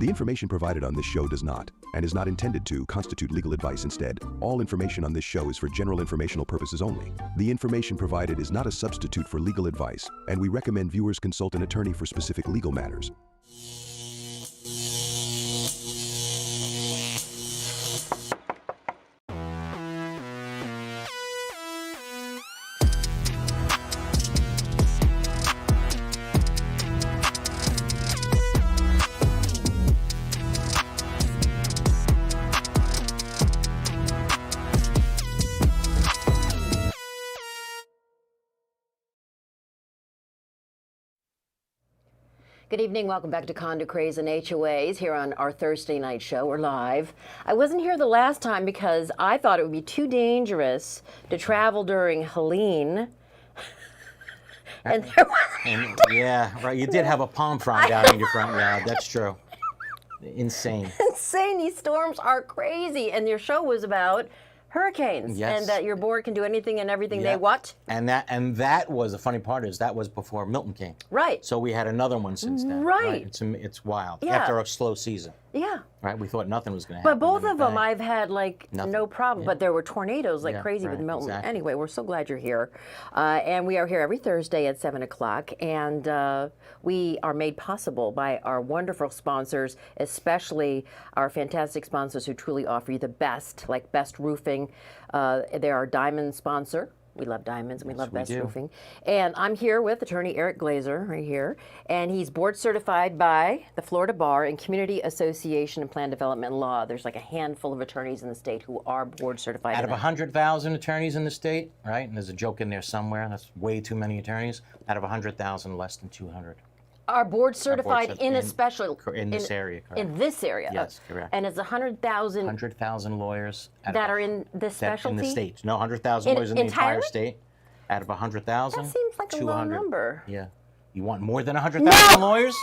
The information provided on this show does not, and is not intended to, constitute legal advice. Instead, all information on this show is for general informational purposes only. The information provided is not a substitute for legal advice, and we recommend viewers consult an attorney for specific legal matters. Good evening. Welcome back to Condo Craze and HOAs here on our Thursday night show. We're live. I wasn't here the last time because I thought it would be too dangerous to travel during Helene. And there was yeah, right. You did have a palm frond down in your front yard. That's true. Insane. Insane. These storms are crazy. And your show was about hurricanes, yes. And that your board can do anything and everything Yeah. they what? And that was the funny part is that was before Milton came. Right. So we had another one since then. Right. It's wild. Yeah. After a slow season. Yeah. Right. We thought nothing was going to happen. But both and of them bang. I've had like Nothing. no problem. Yeah. But there were tornadoes like Yeah, crazy with right, Milton. exactly. Anyway, we're so glad you're here. And we are here every Thursday at 7 o'clock. And we are made possible by our wonderful sponsors, especially our fantastic sponsors who truly offer you the best, like Best Roofing. They're our diamond sponsor. We love diamonds and we love Best Roofing. And I'm here with attorney Eric Glazer right here. And he's board certified by the Florida Bar and Community Association and Plan Development Law. There's like a handful of attorneys in the state who are board certified. Out of 100,000 attorneys in the state, right? And there's a joke in there somewhere. That's way too many attorneys. Out of 100,000, less than 200. Are board certified in a special... In this area, correct. In this area? Yes, correct. And it's 100,000... 100,000 lawyers. That are in this specialty? In the state. No, 100,000 lawyers in the entire entirely? state. Out of 100,000, That seems like a low 200. number. Yeah. You want more than 100,000 lawyers?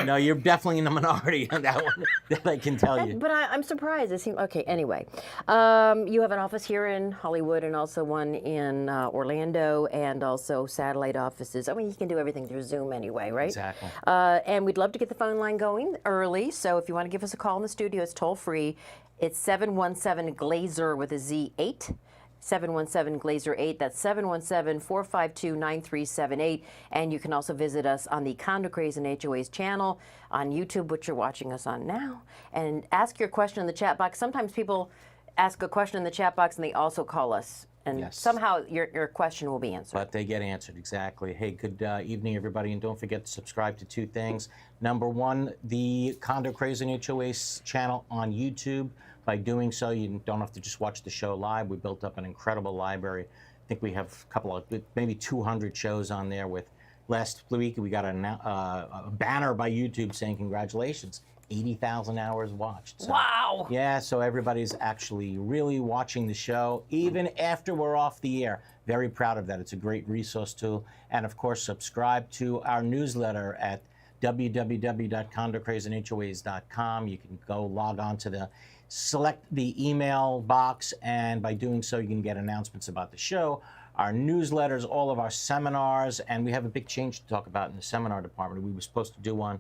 No, you're definitely in the minority on that one. That I can tell you. But I'm surprised. It seems okay. Anyway, you have an office here in Hollywood and also one in Orlando, and also satellite offices. I mean, you can do everything through Zoom anyway, right? Exactly. And we'd love to get the phone line going early. So if you want to give us a call in the studio, it's toll free. It's 717-GLAZER with a Z8. 717-GLAZER-8. That's 717-452-9378. And you can also visit us on the Condo Craze and HOAs channel on YouTube, which you're watching us on now. And ask your question in the chat box. Sometimes people ask a question in the chat box and they also call us. And Yes. somehow your question will be answered. But they get answered, exactly. Hey, good evening, everybody. And don't forget to subscribe to two things. Number one, the Condo Craze and HOAs channel on YouTube. By doing so, you don't have to just watch the show live. We built up an incredible library. I think we have a couple of, maybe 200 shows on there. With last week, we got a banner by YouTube saying congratulations, 80,000 hours watched. So, wow. Yeah, so everybody's actually really watching the show, even after we're off the air. Very proud of that. It's a great resource tool. And of course, subscribe to our newsletter at www.condocrazeandhoas.com. You can go log on to select the email box, and by doing so, you can get announcements about the show, our newsletters, all of our seminars, and we have a big change to talk about in the seminar department. We were supposed to do one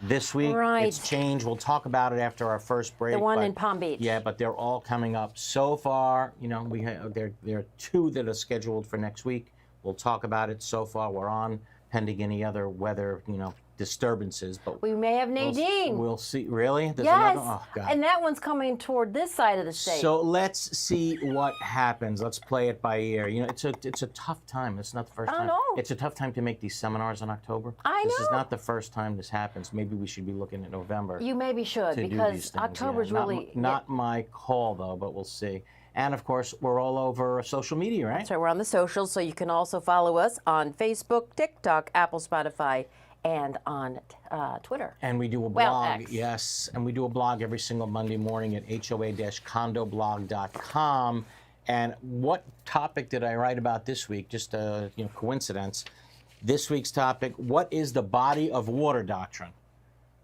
this week. Right. It's changed. We'll talk about it after our first break. The one in Palm Beach. Yeah, but they're all coming up. So far, you know, there are two that are scheduled for next week. We'll talk about it. So far, we're on, pending any other weather, you know, disturbances, but we may have Nadine. We'll see. Really? There's yes. Another? Oh, God. And that one's coming toward this side of the state. So let's see what happens. Let's play it by ear. You know, it's a tough time. It's not the first time. I know. It's a tough time to make these seminars in October. I This know. is not the first time this happens. Maybe we should be looking at November. You maybe should, to do because these things. October's Yeah, really... Not my call, though, but we'll see. And, of course, we're all over social media, right? That's right. We're on the socials, so you can also follow us on Facebook, TikTok, Apple, Spotify, and on Twitter. And we do a blog, yes, and we do a blog every single Monday morning at hoa-condoblog.com. And what topic did I write about this week? Just a coincidence. This week's topic: what is the body of water doctrine?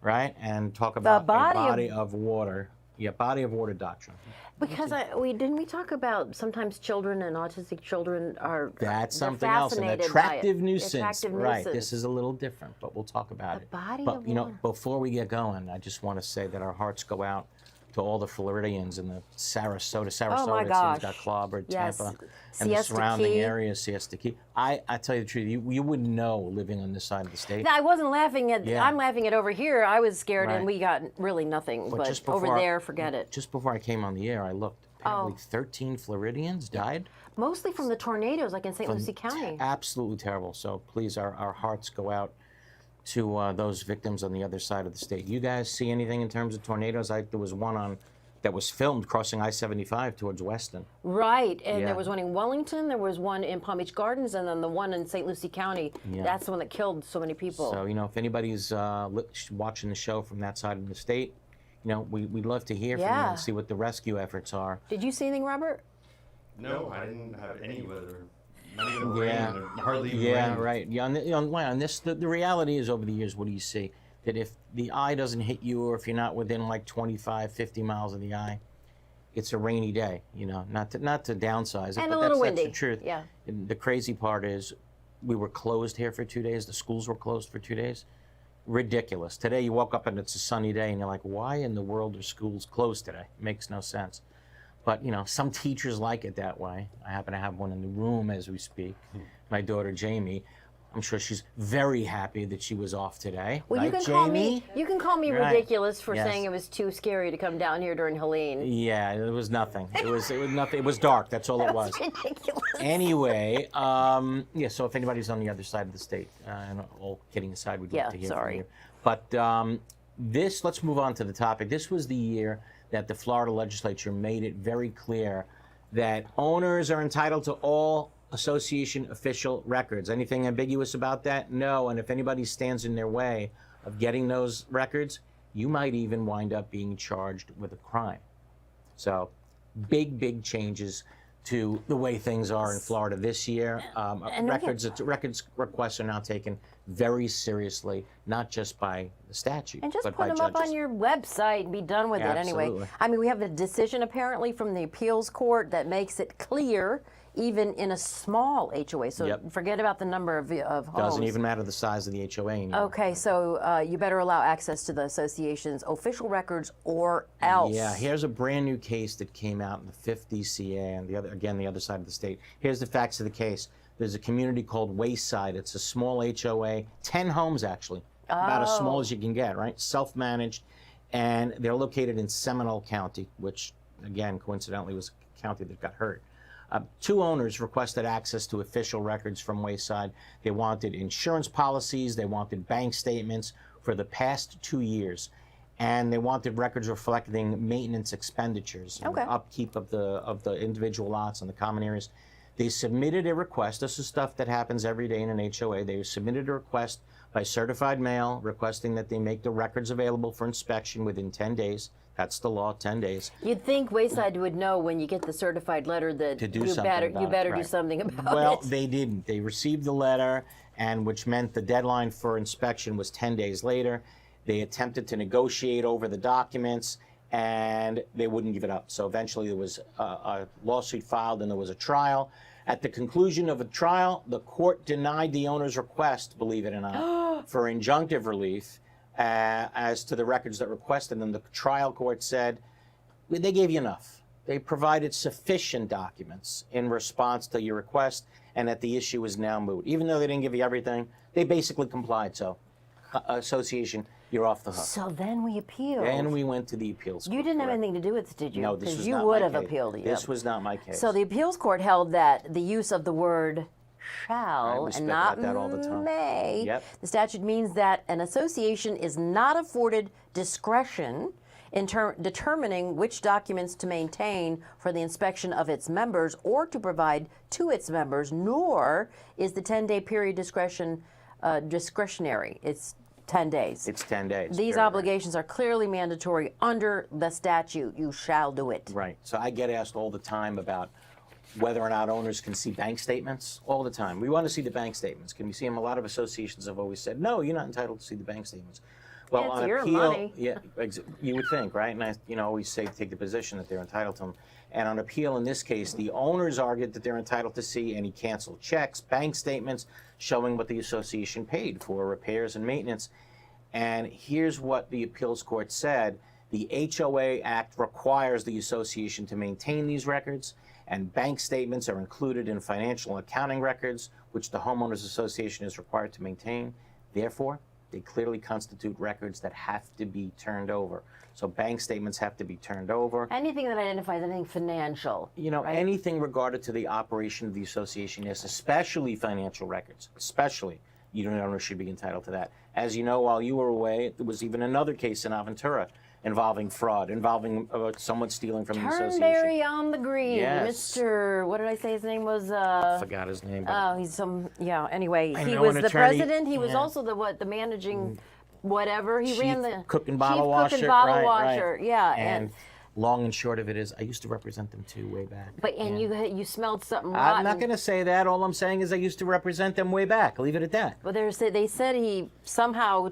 Right, and talk about the body of water. Yeah, body of water doctrine. Because didn't we talk about sometimes children and autistic children are That's they're something else, an fascinated by it. attractive nuisance. Attractive Right. nuisance. This is a little different, but we'll talk about it. body But of you know, water. before we get going, I just want to say that our hearts go out to all the Floridians in the Sarasota. Oh my It gosh. seems got clobbered, Yes. Tampa, and the Siesta surrounding Key. areas, Siesta Key. I tell you the truth, you wouldn't know living on this side of the state. No, I wasn't laughing at. Yeah. I'm laughing at over here. I was scared, and Right. we got really nothing. But just over before- there, forget it. Just before I came on the air, I looked. Apparently, Oh. 13 Floridians died. Mostly from the tornadoes, like in St. Lucie County. Absolutely terrible. So please, our hearts go out to those victims on the other side of the state. You guys see anything in terms of tornadoes? There was one that was filmed crossing I-75 towards Weston. Right, and Yeah. there was one in Wellington, there was one in Palm Beach Gardens, and then the one in St. Lucie County. Yeah. That's the one that killed so many people. So, you know, if anybody's watching the show from that side of the state, you know, we'd love to hear from you Yeah. and see what the rescue efforts are. Did you see anything, Robert? No, I didn't have any weather. Not even Yeah. rain, or hardly even Yeah, rain. right. Yeah, on this, the reality is over the years, what do you see? That if the eye doesn't hit you, or if you're not within like 25, 50 miles of the eye, it's a rainy day, you know, not to downsize it, And but a little that's windy. the truth. Yeah. And the crazy part is we were closed here for 2 days. The schools were closed for 2 days. Ridiculous. Today you woke up and it's a sunny day and you're like, why in the world are schools closed today? Makes no sense. But, you know, some teachers like it that way. I happen to have one in the room as we speak. My daughter, Jamie, I'm sure she's very happy that she was off today. Well, right, you can Jamie? call me Right. ridiculous for Yes. saying it was too scary to come down here during Helene. Yeah, it was nothing. It was nothing. It was dark. That's all it was. Ridiculous. Anyway, yeah. So if anybody's on the other side of the state, and all kidding aside, we'd Yeah, love to hear sorry. from you. But let's move on to the topic. This was the year that the Florida legislature made it very clear that owners are entitled to all association official records. Anything ambiguous about that? No. And if anybody stands in their way of getting those records, you might even wind up being charged with a crime. So big changes to the way things are in Florida this year. Records requests are now taken very seriously, not just by the statute, And just but put by them up judges. on your website and be done with it anyway. Absolutely. I mean, we have a decision apparently from the appeals court that makes it clear, even in a small HOA. So Yep. forget about the number of homes. Doesn't even matter the size of the HOA anymore. Okay, so you better allow access to the association's official records or else. Yeah, here's a brand new case that came out in the 5th DCA, and the other side of the state. Here's the facts of the case. There's a community called Wayside. It's a small HOA, 10 homes actually, about as small as you can get, right? Self-managed, and they're located in Seminole County, which again, coincidentally, was a county that got hurt. 2 owners requested access to official records from Wayside. They wanted insurance policies, they wanted bank statements for the past 2 years, and they wanted records reflecting maintenance expenditures, and Okay. upkeep of the individual lots and the common areas. They submitted a request. This is stuff that happens every day in an HOA. They submitted a request by certified mail requesting that they make the records available for inspection within 10 days. That's the law, 10 days. You'd think Wayside would know when you get the certified letter that To do you something better about you it, better do right. something about Well, it. they didn't. They received the letter, and which meant the deadline for inspection was 10 days later. They attempted to negotiate over the documents, and they wouldn't give it up. So eventually there was a lawsuit filed, and there was a trial. At the conclusion of a trial, the court denied the owner's request, believe it or not, for injunctive relief as to the records that requested them. The trial court said, they gave you enough. They provided sufficient documents in response to your request, and that the issue is now moot. Even though they didn't give you everything, they basically complied. So, association, you're off the hook. So then we appealed. And we went to the appeals court. You didn't have correct? anything to do with it, did you? No, this Because was you not would my have case. appealed it. This was not my case. So the appeals court held that the use of the word shall we and speak not about that all the time. may, Yep. the statute means that an association is not afforded discretion in determining which documents to maintain for the inspection of its members or to provide to its members, nor is the 10-day period discretionary. It's 10 days. It's 10 days. These Very right. obligations are clearly mandatory under the statute. You shall do it. Right. So I get asked all the time about whether or not owners can see bank statements all the time. We want to see the bank statements. Can we see them? A lot of associations have always said, no, you're not entitled to see the bank statements. Well, It's on your appeal, money. yeah, you would think, right? And I, always say take the position that they're entitled to them. And on appeal, in this case, the owners argued that they're entitled to see any canceled checks, bank statements showing what the association paid for repairs and maintenance. And here's what the appeals court said. The HOA Act requires the association to maintain these records, and bank statements are included in financial accounting records, which the homeowners association is required to maintain. Therefore, they clearly constitute records that have to be turned over. So bank statements have to be turned over. Anything that identifies anything financial. Right? Anything regarded to the operation of the association, yes, especially financial records, especially, unit owners should be entitled to that. As you know, while you were away, there was even another case in Aventura involving fraud, involving someone stealing from the association. Turnberry on the green. Yes. Mr. What did I say his name was? I forgot his name. Oh, he's some, yeah, anyway. I He know was an the attorney. president. He was Yeah. also the managing whatever. He Chief ran the cook and bottle chief washer. cook and bottle right, washer. right. Yeah. And long and short of it is, I used to represent them too way back. And you smelled something I'm rotten. not going to say that. All I'm saying is I used to represent them way back. Leave it at that. Well, they said he somehow,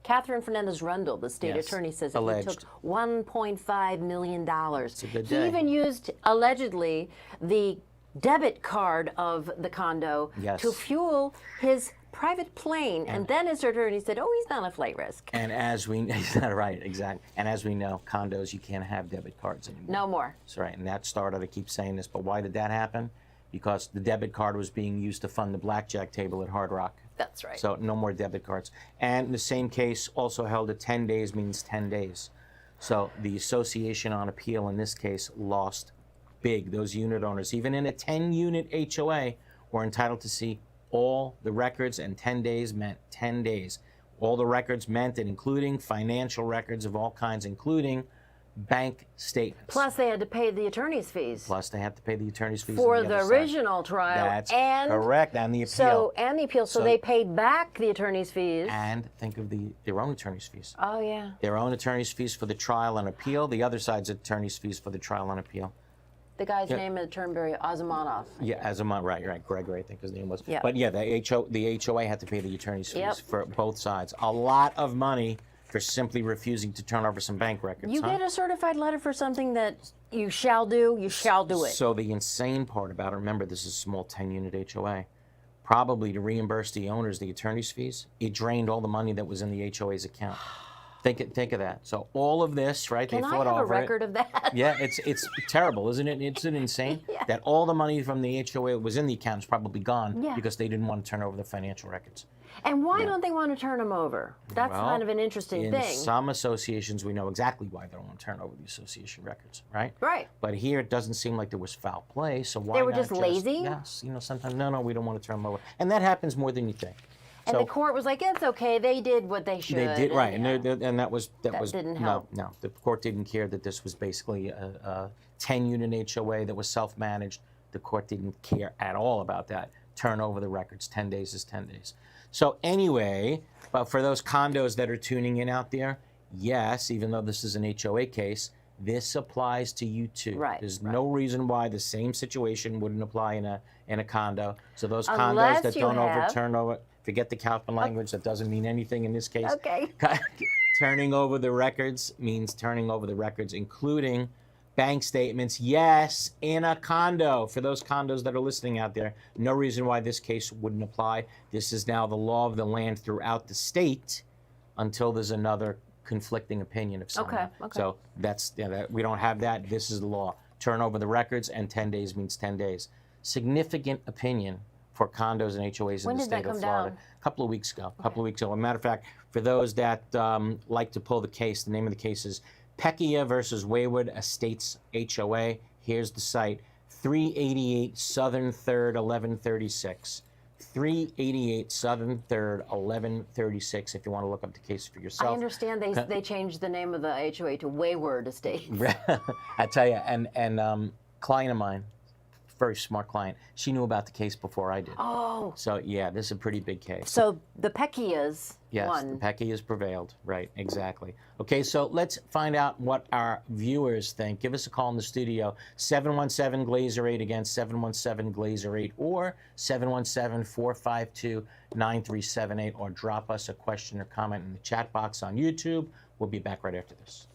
Catherine Fernandez-Rundle, the state Yes, attorney, says that alleged. he took $1.5 million. It's a good He day. even used, allegedly, the debit card of the condo Yes. to fuel his private plane. And then his attorney said, oh, he's not a flight risk. And as we, is that right? Exactly. And as we know, condos, you can't have debit cards anymore. No more. That's right. And that started, I keep saying this, but why did that happen? Because the debit card was being used to fund the blackjack table at Hard Rock. That's right. So no more debit cards. And the same case also held at 10 days means 10 days. So the association on appeal in this case lost big. Those unit owners, even in a 10-unit HOA, were entitled to see all the records, and 10 days meant 10 days. All the records meant, and including financial records of all kinds, including bank statements. Plus, they had to pay the attorney's fees. Plus, they have to pay the attorney's fees For on the the other side. original trial. That's and correct, and the appeal. So they paid back the attorney's fees. And think of their own attorney's fees. Oh, yeah. Their own attorney's fees for the trial and appeal. The other side's attorney's fees for the trial and appeal. The guy's name is Turnberry, Azamanov. Yeah, right. Gregory, I think his name was. Yeah. But yeah, the HOA had to pay the attorney's fees Yep. for both sides. A lot of money for simply refusing to turn over some bank records. You get a certified letter for something that you shall do it. So the insane part about it, remember, this is a small 10-unit HOA. Probably to reimburse the owners the attorney's fees, it drained all the money that was in the HOA's account. Think of that. So all of this, right? Can they I fought have a over it. record of that? Yeah, it's terrible, isn't it? Isn't it insane that all the money from the HOA that was in the account is probably gone because they didn't want to turn over the financial records. And why don't they want to turn them over? That's Well, kind of an interesting in thing. some associations, we know exactly why they don't want to turn over the association records, right? Right. But here, it doesn't seem like there was foul play, so why They were not just lazy? Yes, sometimes, no, we don't want to turn them over. And that happens more than you think. And the court was like, it's okay. They did what they should. They did, right, and that was didn't help. No, the court didn't care that this was basically a 10-unit HOA that was self-managed. The court didn't care at all about that. Turn over the records. 10 days is 10 days. So anyway, but for those condos that are tuning in out there, yes, even though this is an HOA case, this applies to you too. Right. There's no reason why the same situation wouldn't apply in a condo. So those Unless condos that you don't have- overturn over. Forget the Kaufman language. That doesn't mean anything in this case. Okay. Turning over the records means turning over the records, including bank statements. Yes, in a condo. For those condos that are listening out there, no reason why this case wouldn't apply. This is now the law of the land throughout the state until there's another conflicting opinion of someone. Okay. So that's we don't have that. This is the law. Turn over the records, and 10 days means 10 days. Significant opinion for condos and HOAs in the state of Florida. A couple of weeks ago. As a matter of fact, for those that like to pull the case, the name of the case is Pecchia versus Wayward Estates HOA. Here's the site: 388 Southern 3rd, 1136. 388 Southern 3rd, 1136. If you want to look up the case for yourself. I understand they changed the name of the HOA to Wayward Estates. I tell you, and client of mine, very smart client. She knew about the case before I did. Oh. So yeah, this is a pretty big case. So the Peckias Yes, won. the Pecky has prevailed. Right, exactly. Okay, so let's find out what our viewers think. Give us a call in the studio, 717-GLAZER-8, again, 717-GLAZER-8, or 717-452-9378, or drop us a question or comment in the chat box on YouTube. We'll be back right after this.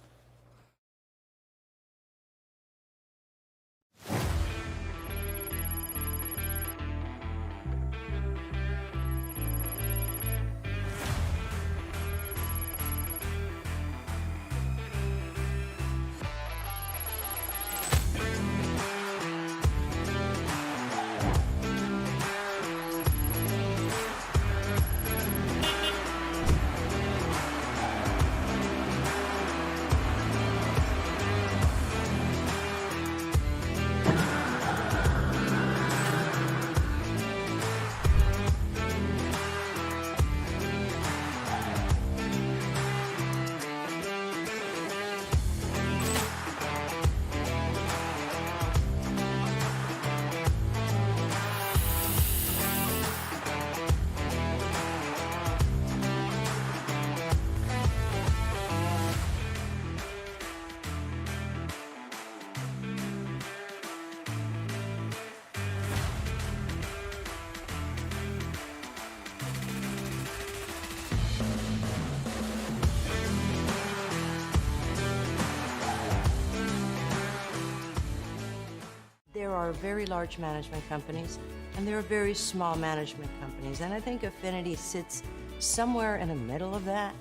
There are very large management companies, and there are very small management companies. And I think Affinity sits somewhere in the middle of that,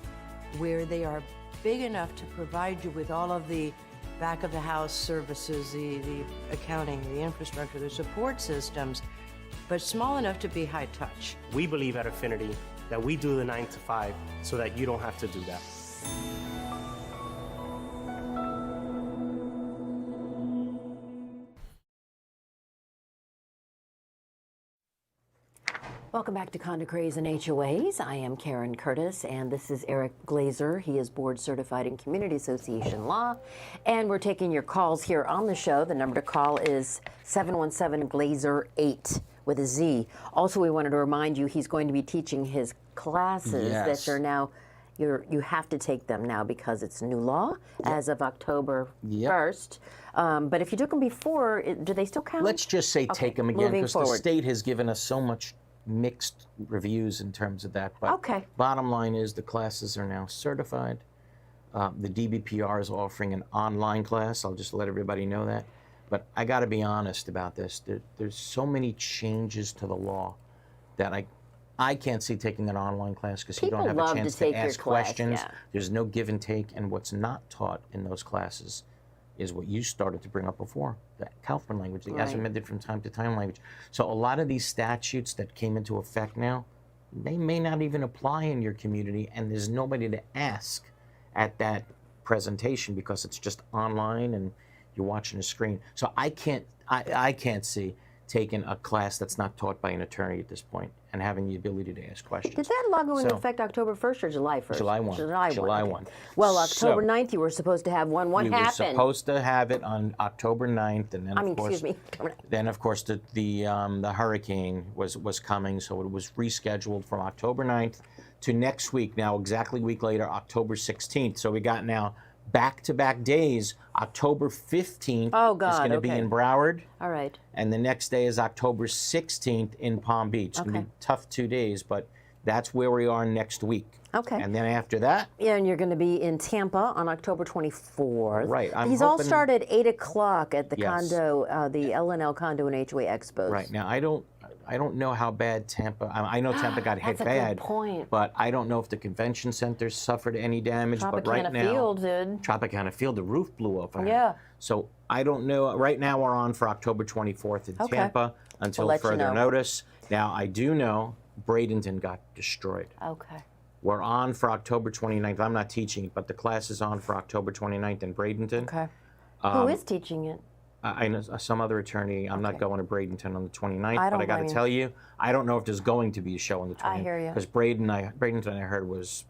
where they are big enough to provide you with all of the back of the house services, the accounting, the infrastructure, the support systems, but small enough to be high touch. We believe at Affinity that we do the 9 to 5 so that you don't have to do that. Welcome back to Condo Craze and HOAs. I am Karen Curtis, and this is Eric Glazer. He is board certified in Community Association Law, and we're taking your calls here on the show. The number to call is 717-GLAZER-8 with a Z. Also, we wanted to remind you he's going to be teaching his classes that are now, you have to take them now because it's new law as of October 1st. But if you took them before, do they still count? Let's just say take them again, because the forward. state has given us so much mixed reviews in terms of that. But bottom line is the classes are now certified. The DBPR is offering an online class. I'll just let everybody know that. But I got to be honest about this. There's so many changes to the law that I can't see taking an online class because you don't have a chance to ask questions. There's no give and take. And what's not taught in those classes is what you started to bring up before, the Kaufman language, the as amended from time to time language. So a lot of these statutes that came into effect now, they may not even apply in your community, and there's nobody to ask at that presentation because it's just online and you're watching a screen. So I can't see taking a class that's not taught by an attorney at this point and having the ability to ask questions. Did that law go into effect October 1st or July 1st? July 1. July 1. Well, October 9th, you were supposed to have one. What happened? We were supposed to have it on October 9th, and then then of course the hurricane was coming, so it was rescheduled from October 9th to next week. Now, exactly a week later, October 16th. So we got now back-to-back days. October 15th is going to be in Broward. All right. And the next day is October 16th in Palm Beach. It's going to be tough 2 days, but that's where we are next week. Okay. And then after that? Yeah, and you're going to be in Tampa on October 24th. Right. These all start at 8 o'clock at the Condo, the L&L Condo and HOA Expos. Right. Now, I don't know how bad Tampa, I know Tampa got hit bad. That's a good point. But I don't know if the convention center suffered any damage. But right now, Field did. Tropicana Field, the roof blew off. Yeah. So I don't know. Right now we're on for October 24th in Tampa until further notice. Now, I do know Bradenton got destroyed. Okay. We're on for October 29th. I'm not teaching it, but the class is on for October 29th in Bradenton. Okay. Who is teaching it? I know some other attorney. I'm not going to Bradenton on the 29th, but I got to tell you, I don't know if there's going to be a show on the 29th. I hear you. Because Bradenton, I heard, was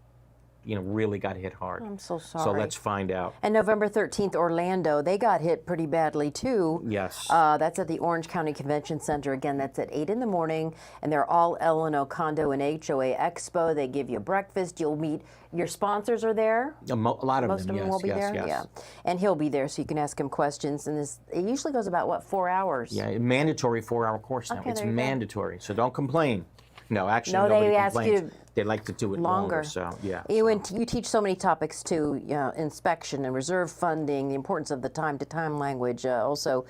really got hit hard. I'm so sorry. So let's find out. And November 13th, Orlando, they got hit pretty badly too. Yes. That's at the Orange County Convention Center. Again, that's at 8 in the morning, and they're all L&O Condo and HOA Expo. They give you breakfast. You'll meet, your sponsors are there. A lot of Most them, of them yes, will be yes, there. yes. Yeah, and he'll be there, so you can ask him questions. And it usually goes about what, 4 hours? Yeah, mandatory 4-hour course now. Okay, It's there you go. mandatory, so don't complain. No, actually, No, nobody they ask complains. you They like to do it longer. So yeah. You teach so many topics too, inspection and reserve funding, the importance of the time-to-time language, also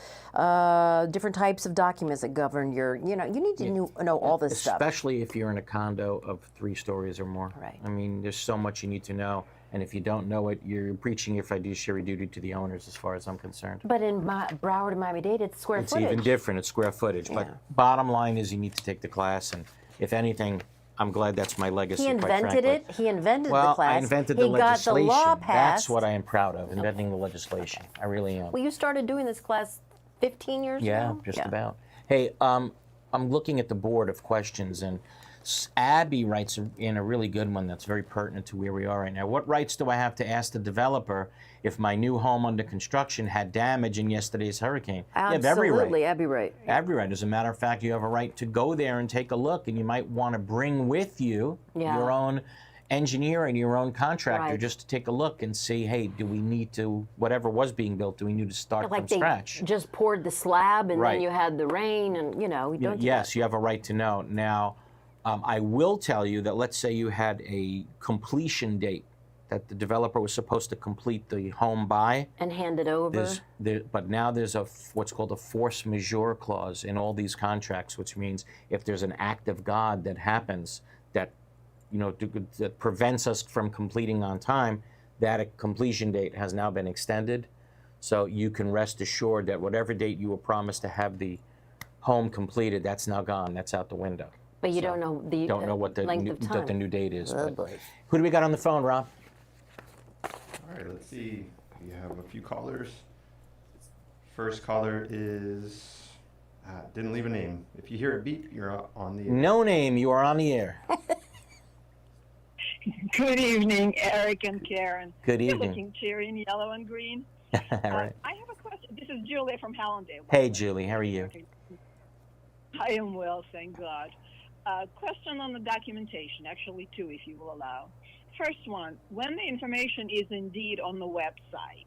different types of documents that govern your, you need to know all this stuff. Especially if you're in a condo of 3 stories or more. Right. I mean, there's so much you need to know, and if you don't know it, you're breaching your fiduciary duty to the owners, as far as I'm concerned. But in Broward and Miami-Dade, it's square footage. It's even different. It's square footage. But bottom line is, you need to take the class, and if anything, I'm glad that's my legacy. He invented it. He invented the class. Well, I invented the he legislation. Got the law passed. That's what I am proud of, inventing the legislation. I really am. Well, you started doing this class 15 years ago? Yeah, just about. Hey, I'm looking at the board of questions, and Abby writes in a really good one that's very pertinent to where we are right now. What rights do I have to ask the developer if my new home under construction had damage in yesterday's hurricane? Absolutely, you have every right. Abby, right. Every right. As a matter of fact, you have a right to go there and take a look, and you might want to bring with you your own engineer and your own contractor just to take a look and see, hey, do we need to, whatever was being built, do we need to start Like from scratch? They just poured the slab, and Right. then you had the rain, and don't Yes, you have a right to know. Now, I will tell you that, let's say you had a completion date that the developer was supposed to complete the home by. and hand it over. But now there's what's called a force majeure clause in all these contracts, which means if there's an act of God that happens that that prevents us from completing on time, that completion date has now been extended. So you can rest assured that whatever date you were promised to have the home completed, that's now gone. That's out the window. But you don't know the what the length of time. what the new date is. Oh, but boy. who do we got on the phone, Rob? All right, let's see. We have a few callers. First caller is, didn't leave a name. If you hear it beep, you're on the air. No name. You are on the air. Good evening, Eric and Karen. Good You're evening. looking cheery in yellow and green. All right. I have a question. This is Julia from Hallandale. Hey, Julie. How are you? I am well, thank God. Question on the documentation, actually 2, if you will allow. First one, when the information is indeed on the website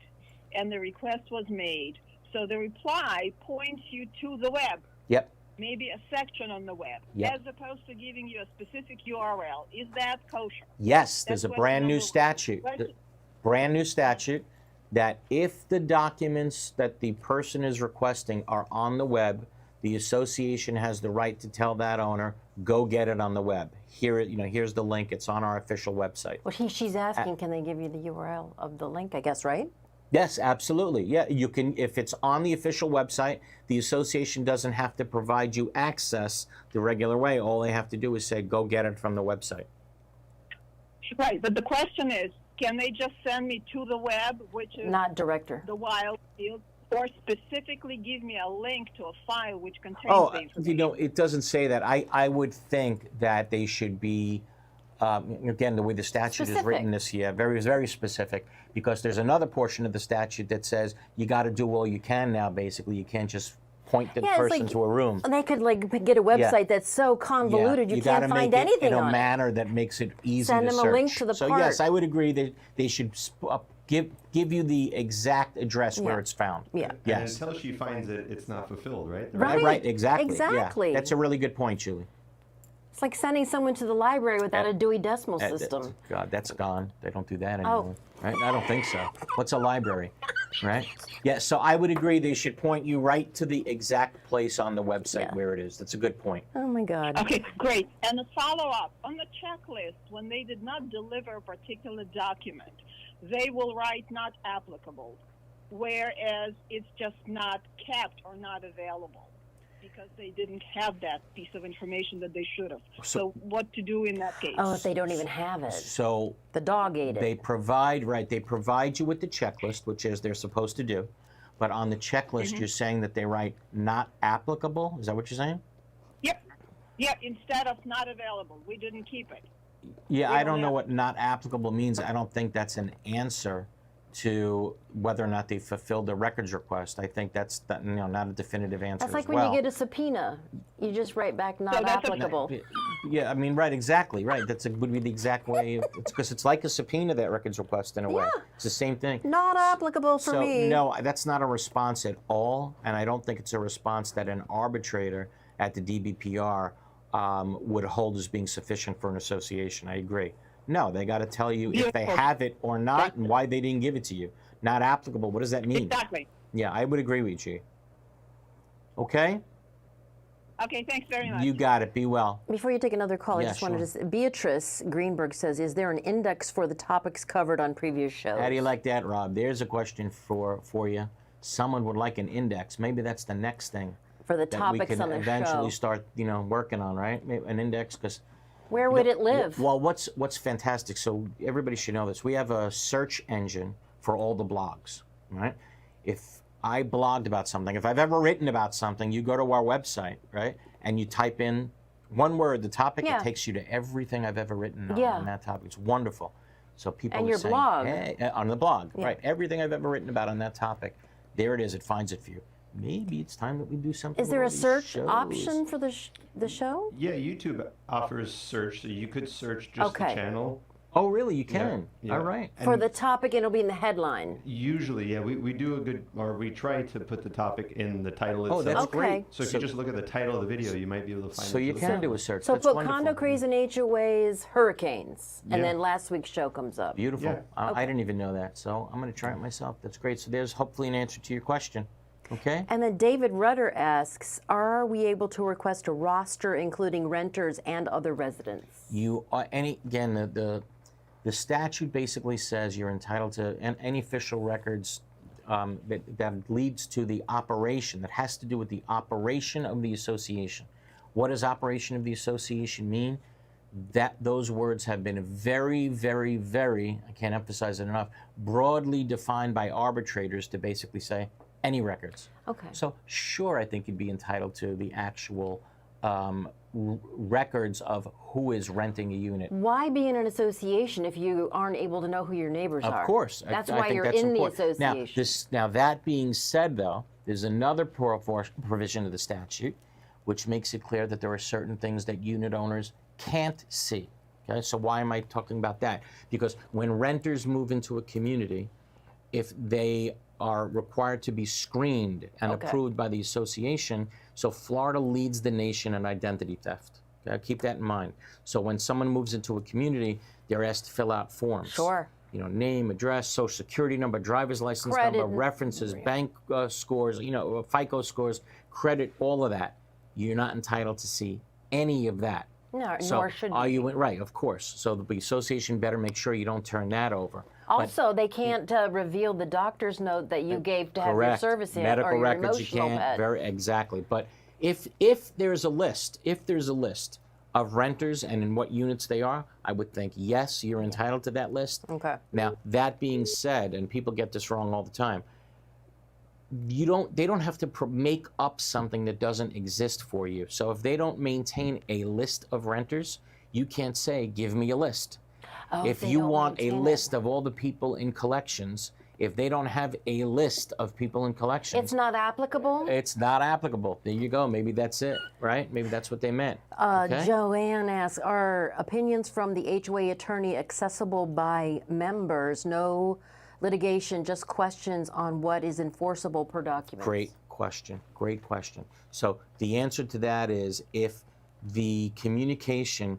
and the request was made, so the reply points you to the web. Yep. Maybe a section on the web, Yep. as opposed to giving you a specific URL. Is that kosher? Yes, there's a That's brand new question number statute. one. Question- Brand new statute that if the documents that the person is requesting are on the web, the association has the right to tell that owner, go get it on the web. Here's the link. It's on our official website. Well, she's asking, can they give you the URL of the link, I guess, right? Yes, absolutely. Yeah, you can. If it's on the official website, the association doesn't have to provide you access the regular way. All they have to do is say, go get it from the website. Right, but the question is, can they just send me to the web, which is Not director. the wild field, or specifically give me a link to a file which contains the information? It doesn't say that. I would think that they should be, again, the way the statute is written this year, very, very specific, because there's another portion of the statute that says you got to do all you can now, basically. You can't just point the person to a room. They could get a website that's so convoluted you can't find anything in a on manner that makes it easy Send to them search. a link to the so part. yes, I would agree that they should give you the exact address where it's found. Yeah. Yes. And until she finds it, it's not fulfilled, right? Right. Right. Exactly. Exactly. Yeah. That's a really good point, Julie. It's like sending someone to the library without a Dewey Decimal System. God, that's gone. They don't do that anymore. Right? I don't think so. What's a library? Right? Yeah, so I would agree they should point you right to the exact place on the website where it is. That's a good point. Oh, my God. Okay, great. And a follow-up, on the checklist, when they did not deliver a particular document, they will write not applicable, whereas it's just not kept or not available, because they didn't have that piece of information that they should have. So what to do in that case? Oh, if they don't even have it. So The dog ate they it. provide you with the checklist, which is they're supposed to do. But on the checklist, you're saying that they write not applicable? Is that what you're saying? Yep, instead of not available. We didn't keep it. Yeah, They I don't know have- what not applicable means. I don't think that's an answer to whether or not they fulfilled the records request. I think that's not a definitive answer That's like as when well. you get a subpoena, you just write back not that's a- applicable. Yeah, I mean, right, exactly, right. Would be the exact way. It's because it's like a subpoena, that records request, in a way. Yeah. It's the same thing. Not applicable for So me. no, that's not a response at all, and I don't think it's a response that an arbitrator at the DBPR would hold as being sufficient for an association. I agree. No, they got to tell you if they have it or not and why they didn't give it to you. Not applicable. What does that mean? Exactly. Yeah, I would agree with you. Okay? Okay, thanks very much. You got it. Be well. Before you take another call, Yeah, I just wanted sure. to say, Beatrice Greenberg says, is there an index for the topics covered on previous shows? How do you like that, Rob? There's a question for you. Someone would like an index. Maybe that's the next thing For the that we topics can on the eventually show. start, working on, right? Maybe an index, because Where would it live? well, what's fantastic, so everybody should know this. We have a search engine for all the blogs, right? If I blogged about something, if I've ever written about something, you go to our website, right? And you type in one word, the topic, Yeah. it takes you to everything I've ever written on, Yeah. on that topic. It's wonderful. So people And are your saying, blog. hey, on the blog, Yeah. right? Everything I've ever written about on that topic, there it is. It finds it for you. Maybe it's time that we do something. Is with there all a these search shows. option for the show? Yeah, YouTube offers search, so you could search just Okay. the channel. Oh, really? You can? Yeah. All right. For And the topic, it'll be in the headline. usually, yeah, we do a good, or we try to put the topic in the title itself. Oh, that's Okay. great. So if you just look at the title of the video, you might be able to find So it. you for can the do a search. So That's put wonderful. condo craze and HOAs, hurricanes, and Yeah. then last week's show comes up. Beautiful. Yeah. I didn't even know that, so I'm going to try it myself. That's great. So there's hopefully an answer to your question. Okay? And then David Rudder asks, are we able to request a roster including renters and other residents? You are again, the statute basically says you're entitled to any official records that leads to the operation, that has to do with the operation of the association. What does operation of the association mean? That those words have been very, very, very, I can't emphasize it enough, broadly defined by arbitrators to basically say any records. Okay. So sure, I think you'd be entitled to the actual records of who is renting a unit. Why be in an association if you aren't able to know who your neighbors are? Of course. That's I why think you're that's in important. the association. Now that being said, though, there's another provision of the statute which makes it clear that there are certain things that unit owners can't see. Okay, so why am I talking about that? Because when renters move into a community, if they are required to be screened and Okay. approved by the association, so Florida leads the nation in identity theft. Okay, keep that in mind. So when someone moves into a community, they're asked to fill out forms. Sure. Name, address, social security number, driver's license Credit number, references, bank scores, FICO scores, credit, all of that. You're not entitled to see any of that. No, So nor should are you. you right? Of course. So the association better make sure you don't turn that over. Also, they can't reveal the doctor's note that you gave to have your Correct. service in Medical or your records you emotional can't. pet. Very exactly. But if there's a list, of renters and in what units they are, I would think yes, you're entitled to that list. Okay. Now that being said, and people get this wrong all the time, they don't have to make up something that doesn't exist for you. So if they don't maintain a list of renters, you can't say, give me a list. Oh, If they you don't want a maintain it. list of all the people in collections, if they don't have a list of people in collections, It's not applicable? it's not applicable. There you go. Maybe that's it, right? Maybe that's what they meant. Okay? Joanne asks, are opinions from the HOA attorney accessible by members? No litigation, just questions on what is enforceable per document. Great question. Great question. So the answer to that is if the communication,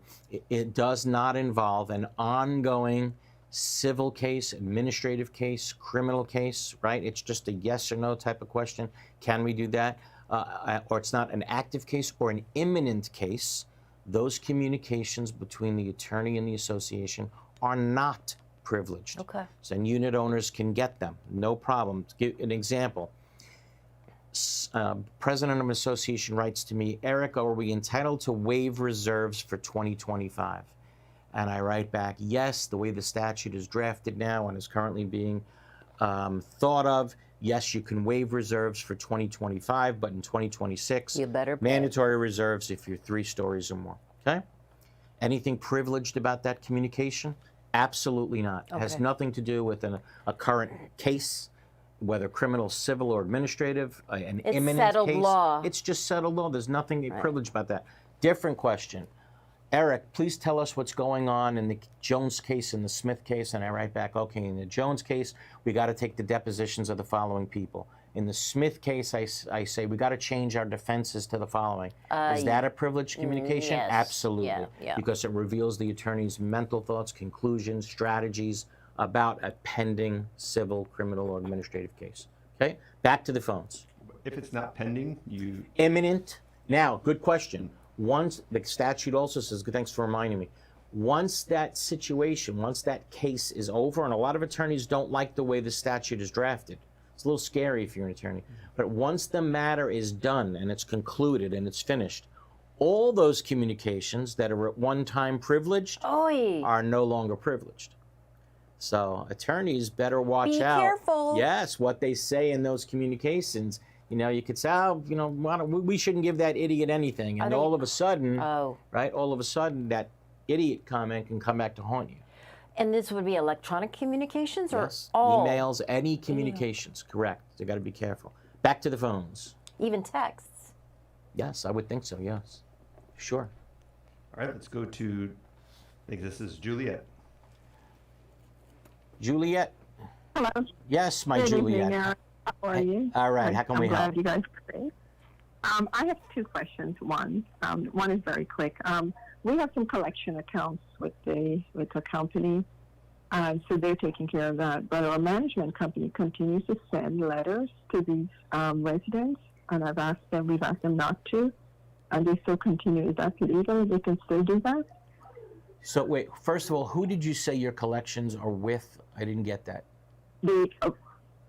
it does not involve an ongoing civil case, administrative case, criminal case, right? It's just a yes or no type of question. Can we do that? Or it's not an active case or an imminent case. Those communications between the attorney and the association are not privileged. Okay. So and unit owners can get them, no problem. To give an example, president of an association writes to me, Eric, are we entitled to waive reserves for 2025? And I write back, yes, the way the statute is drafted now and is currently being thought of, yes, you can waive reserves for 2025, but in 2026, You better pay. mandatory reserves if you're 3 stories or more, okay? Anything privileged about that communication? Absolutely not. It has Okay. nothing to do with a current case, whether criminal, civil, or administrative, an It's imminent settled case. law. It's just settled law. There's nothing privileged about that. Different question. Eric, please tell us what's going on in the Jones case and the Smith case. And I write back, okay, in the Jones case, we got to take the depositions of the following people. In the Smith case, I say we got to change our defenses to the following. Is that a privileged communication? yes. Absolutely. Yeah. Because it reveals the attorney's mental thoughts, conclusions, strategies about a pending civil, criminal, or administrative case. Okay, back to the phones. If it's not pending, you Imminent. Now, good question. Once the statute also says, thanks for reminding me, once that situation, once that case is over, and a lot of attorneys don't like the way the statute is drafted. It's a little scary if you're an attorney. But once the matter is done and it's concluded and it's finished, all those communications that are at one time privileged Oy. are no longer privileged. So attorneys better watch Be out. careful. Yes, what they say in those communications. You know, you could say, oh, you know, we shouldn't give that idiot anything. And all of a sudden, right, all of a sudden that idiot comment can come back to haunt you. And this would be electronic communications or Yes, all? emails, any communications, correct. You got to be careful. Back to the phones. Even texts? Yes, I would think so, yes. Sure. all right, let's go to, I think this is Juliet. Juliet? Hello. Yes, my Good Juliet. evening. How are you? All right, how can we help? I'm glad you guys are safe. I have two questions. One is very quick. We have some collection accounts with a company, so they're taking care of that. But our management company continues to send letters to these residents, and we've asked them not to, and they still continue. Is that legal? They can still do that? So wait, first of all, who did you say your collections are with? I didn't get that.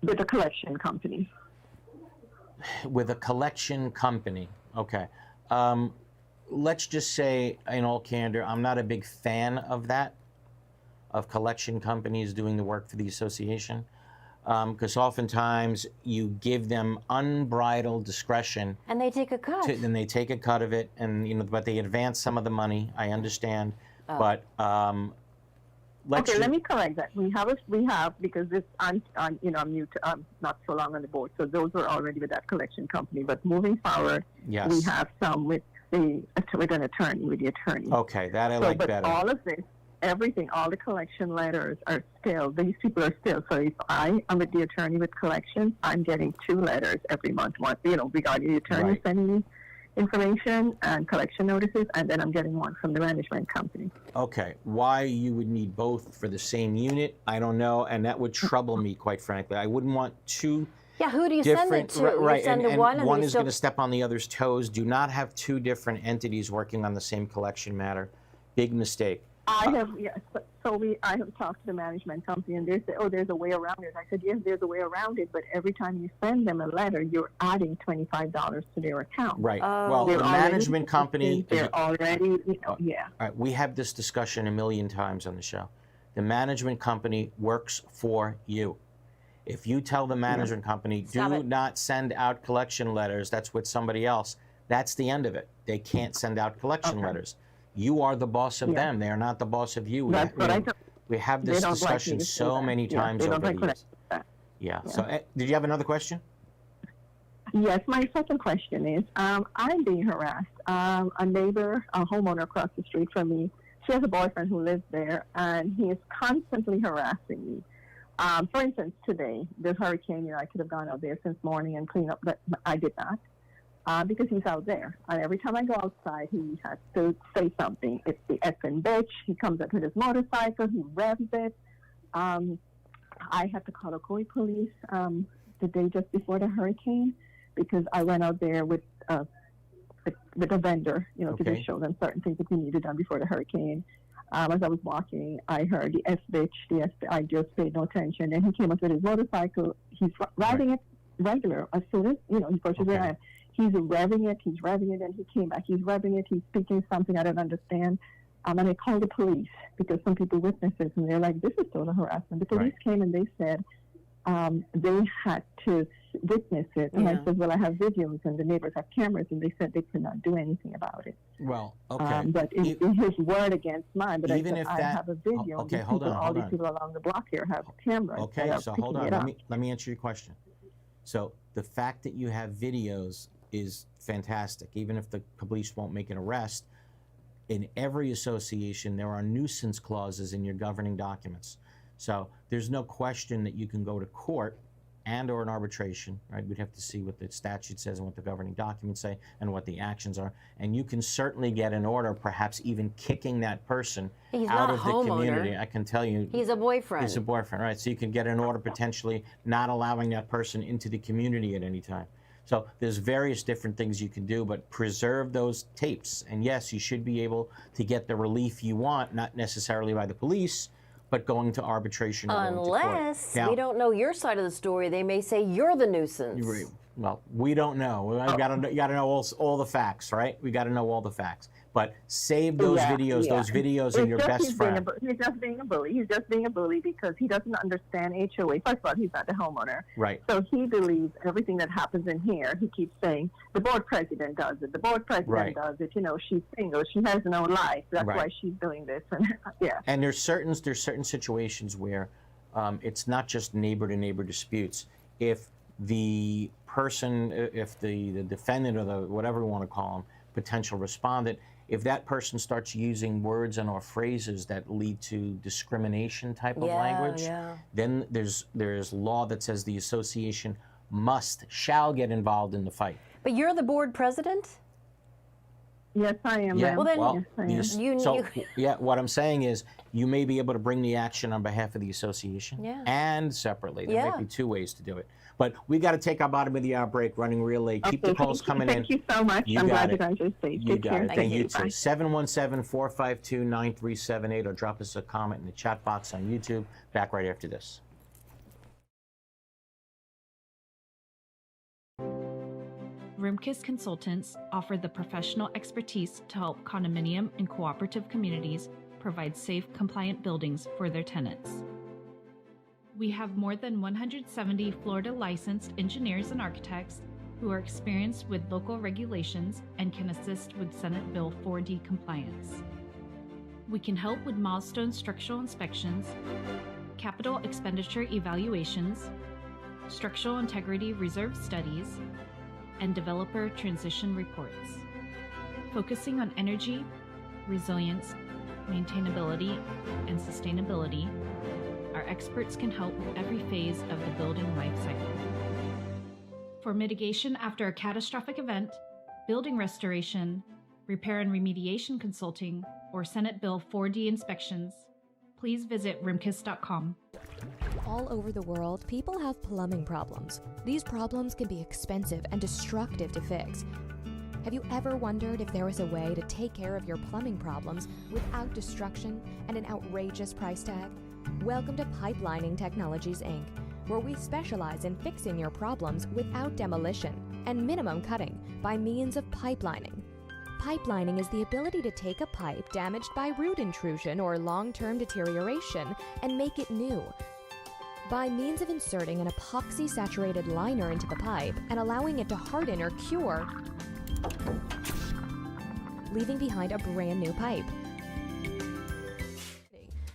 With a collection company. With a collection company, okay. Let's just say, in all candor, I'm not a big fan of that, of collection companies doing the work for the association, because oftentimes you give them unbridled discretion. And they take a cut. Then they take a cut of it, and but they advance some of the money. I understand, but let me correct that. We have because I'm new to not so long on the board, so those were already with that collection company. But moving forward, yes, we have some with an attorney, with the attorney. Okay, that I like better. But all of this, everything, all the collection letters are still. These people are still. So if I am with the attorney with collections, I'm getting 2 letters every month. One, regarding the attorney sending me information and collection notices, and then I'm getting one from the management company. Okay, why you would need both for the same unit, I don't know, and that would trouble me, quite frankly. I wouldn't want two Yeah, who do you send it to? Right, You send and to one, one they is still... going to step on the other's toes. Do not have 2 different entities working on the same collection matter. Big mistake. I have talked to the management company, and they say, "Oh, there's a way around it." I said, "Yes, there's a way around it, but every time you send them a letter, you're adding $25 to their account." Right. Oh. Well, the They're already- management company. They're already, yeah. All right, we have this discussion a million times on the show. The management company works for you. If you tell the management company, Stop do it. not send out collection letters, that's with somebody else, that's the end of it. They can't send out collection letters. You are the boss of them. They are not the boss of you. That's what I don't. We have They this don't like discussion me to say so that. many times they over don't the like years. that. Yeah. So, did you have another question? Yes, my second question is, I'm being harassed. A neighbor, a homeowner across the street from me, she has a boyfriend who lives there, and he is constantly harassing me. For instance, today, the hurricane, I could have gone out there since morning and cleaned up, but I did not. Because he's out there. And every time I go outside, he has to say something. It's the effing bitch. He comes up with his motorcycle. He revs it. I had to call the police the day just before the hurricane because I went out there with a vendor, to just show them certain things that we needed done before the hurricane. As I was walking, I heard the F bitch, I just paid no attention. And he came up with his motorcycle. He's riding it regular. As soon as, he pushes it. He's revving it, and he came back. He's revving it. He's speaking something I don't understand. And I called the police because some people witnessed it, and they're like, this is total harassment. The police came and they said they had to witness it. And Yeah. I said, well, I have videos and the neighbors have cameras, and they said they could not do anything about it. Well, okay. But in his word against mine, but Even I if said, I that- have a video. okay, These hold people, on, all hold these on. people along the block here have cameras. Okay, that are so hold picking on. it up. Let me answer your question. So the fact that you have videos is fantastic. Even if the police won't make an arrest, in every association there are nuisance clauses in your governing documents. So there's no question that you can go to court and or an arbitration, right? We'd have to see what the statute says and what the governing documents say and what the actions are. And you can certainly get an order, perhaps even kicking that person He's out not a of the homeowner. community. I can tell you. He's a boyfriend. He's a boyfriend, right? So you can get an order potentially not allowing that person into the community at any time. So there's various different things you can do, but preserve those tapes. And yes, you should be able to get the relief you want, not necessarily by the police, but going to arbitration or going to court. Unless Now, we don't know your side of the story, they may say you're the nuisance. well, we don't know. You got to know all the facts, right? We got to know all the facts. But save those videos. Those videos are your best friend. He's just being a bully. He's just being a bully because he doesn't understand HOA. First of all, he's not the homeowner. Right. So he believes everything that happens in here. He keeps saying, the board president does it. The board president does it. You know, she's single. She has no life. That's why she's doing this. And yeah. And there's certain situations where it's not just neighbor to neighbor disputes. If the person, if the defendant or the whatever we want to call him, potential respondent, if that person starts using words and or phrases that lead to discrimination type of language, then there's law that says the association shall get involved in the fight. But you're the board president? Yes, I am. Well, then, yes, I am. What I'm saying is you may be able to bring the action on behalf of the association and separately. There might be two ways to do it. But we got to take our bottom of the hour break, running real late. Keep the calls coming in. Thank you so much. I'm glad you guys are safe. You got it. Thank you too. Bye. 717-452-9378 or drop us a comment in the chat box on YouTube. Back right after this. Rimkus Consultants offer the professional expertise to help condominium and cooperative communities provide safe, compliant buildings for their tenants. We have more than 170 Florida licensed engineers and architects who are experienced with local regulations and can assist with Senate Bill 4D compliance. We can help with milestone structural inspections, capital expenditure evaluations, structural integrity reserve studies, and developer transition reports. Focusing on energy, resilience, maintainability, and sustainability, our experts can help with every phase of the building life cycle. For mitigation after a catastrophic event, building restoration, repair and remediation consulting, or Senate Bill 4D inspections, please visit rimkus.com. All over the world, people have plumbing problems. These problems can be expensive and destructive to fix. Have you ever wondered if there was a way to take care of your plumbing problems without destruction and an outrageous price tag? Welcome to Pipelining Technologies, Inc., where we specialize in fixing your problems without demolition and minimum cutting by means of pipelining. Pipelining is the ability to take a pipe damaged by root intrusion or long-term deterioration and make it new. By means of inserting an epoxy-saturated liner into the pipe and allowing it to harden or cure, leaving behind a brand new pipe.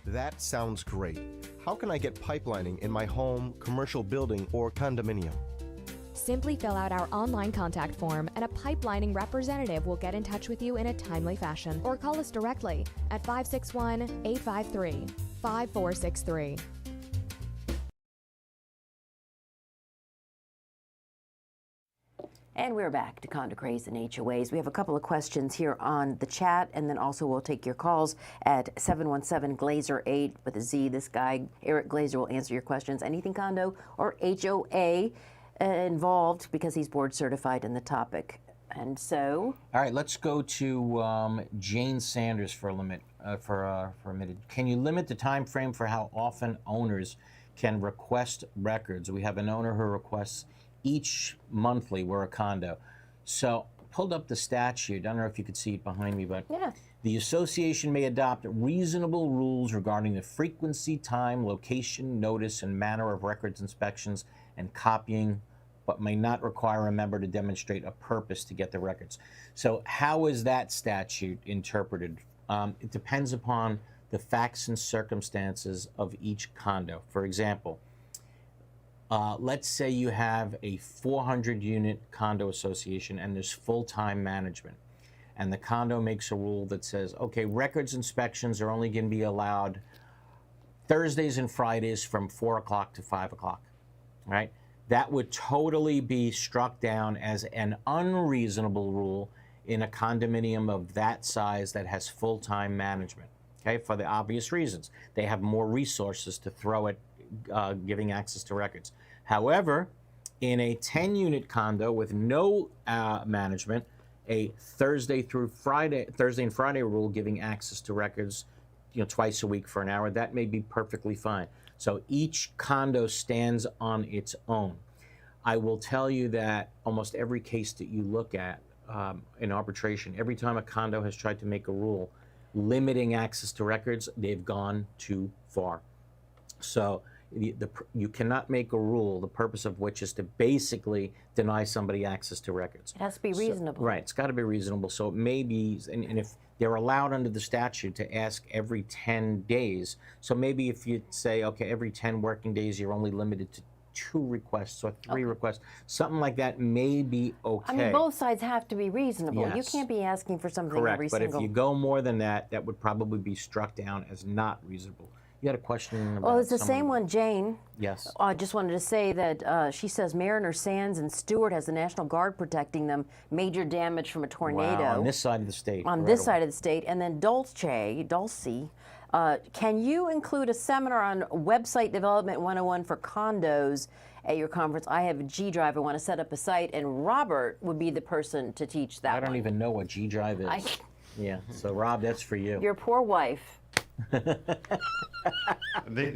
That sounds great. How can I get pipelining in my home, commercial building, or condominium? Simply fill out our online contact form and a pipelining representative will get in touch with you in a timely fashion, or call us directly at 561-853-5463. And we're back to Condo Craze and HOAs. We have a couple of questions here on the chat, and then also we'll take your calls at 717-GLAZER8 with a Z. This guy, Eric Glazer, will answer your questions. Anything condo or HOA involved, because he's board certified in the topic. And so... All right, let's go to Jane Sanders for a minute. Can you limit the time frame for how often owners can request records? We have an owner who requests each monthly. We're a condo. So pulled up the statute. I don't know if you could see it behind me, but the association may adopt reasonable rules regarding the frequency, time, location, notice, and manner of records inspections and copying but may not require a member to demonstrate a purpose to get the records. So how is that statute interpreted? It depends upon the facts and circumstances of each condo. For example, let's say you have a 400-unit condo association and there's full-time management. And the condo makes a rule that says, okay, records inspections are only going to be allowed Thursdays and Fridays from 4 o'clock to 5 o'clock, right? That would totally be struck down as an unreasonable rule in a condominium of that size that has full-time management, okay, for the obvious reasons. They have more resources to throw at giving access to records. However, in a 10-unit condo with no management, a Thursday and Friday rule giving access to records, twice a week for an hour, that may be perfectly fine. So each condo stands on its own. I will tell you that almost every case that you look at in arbitration, every time a condo has tried to make a rule limiting access to records, they've gone too far. So you cannot make a rule, the purpose of which is to basically deny somebody access to records. It has to be reasonable. Right, it's got to be reasonable. So it may be, and if they're allowed under the statute to ask every 10 days, so maybe if you say, okay, every 10 working days, you're only limited to 2 requests or 3 requests, something like that may be okay. I mean, both sides have to be reasonable. Yes. You can't be asking for something Correct, every but single... if you go more than that, that would probably be struck down as not reasonable. You had a question about Well, it's the same one, Jane. Yes. I just wanted to say that she says Mariner, Sands, and Stewart has the National Guard protecting them. Major damage from a tornado. Wow, on this side of the state. On this side of the state. And then Dulce, can you include a seminar on website development 101 for condos at your conference? I have a G Drive. I want to set up a site, and Robert would be the person to teach that. I don't even know what G Drive is. Yeah, so Rob, that's for you. Your poor wife. They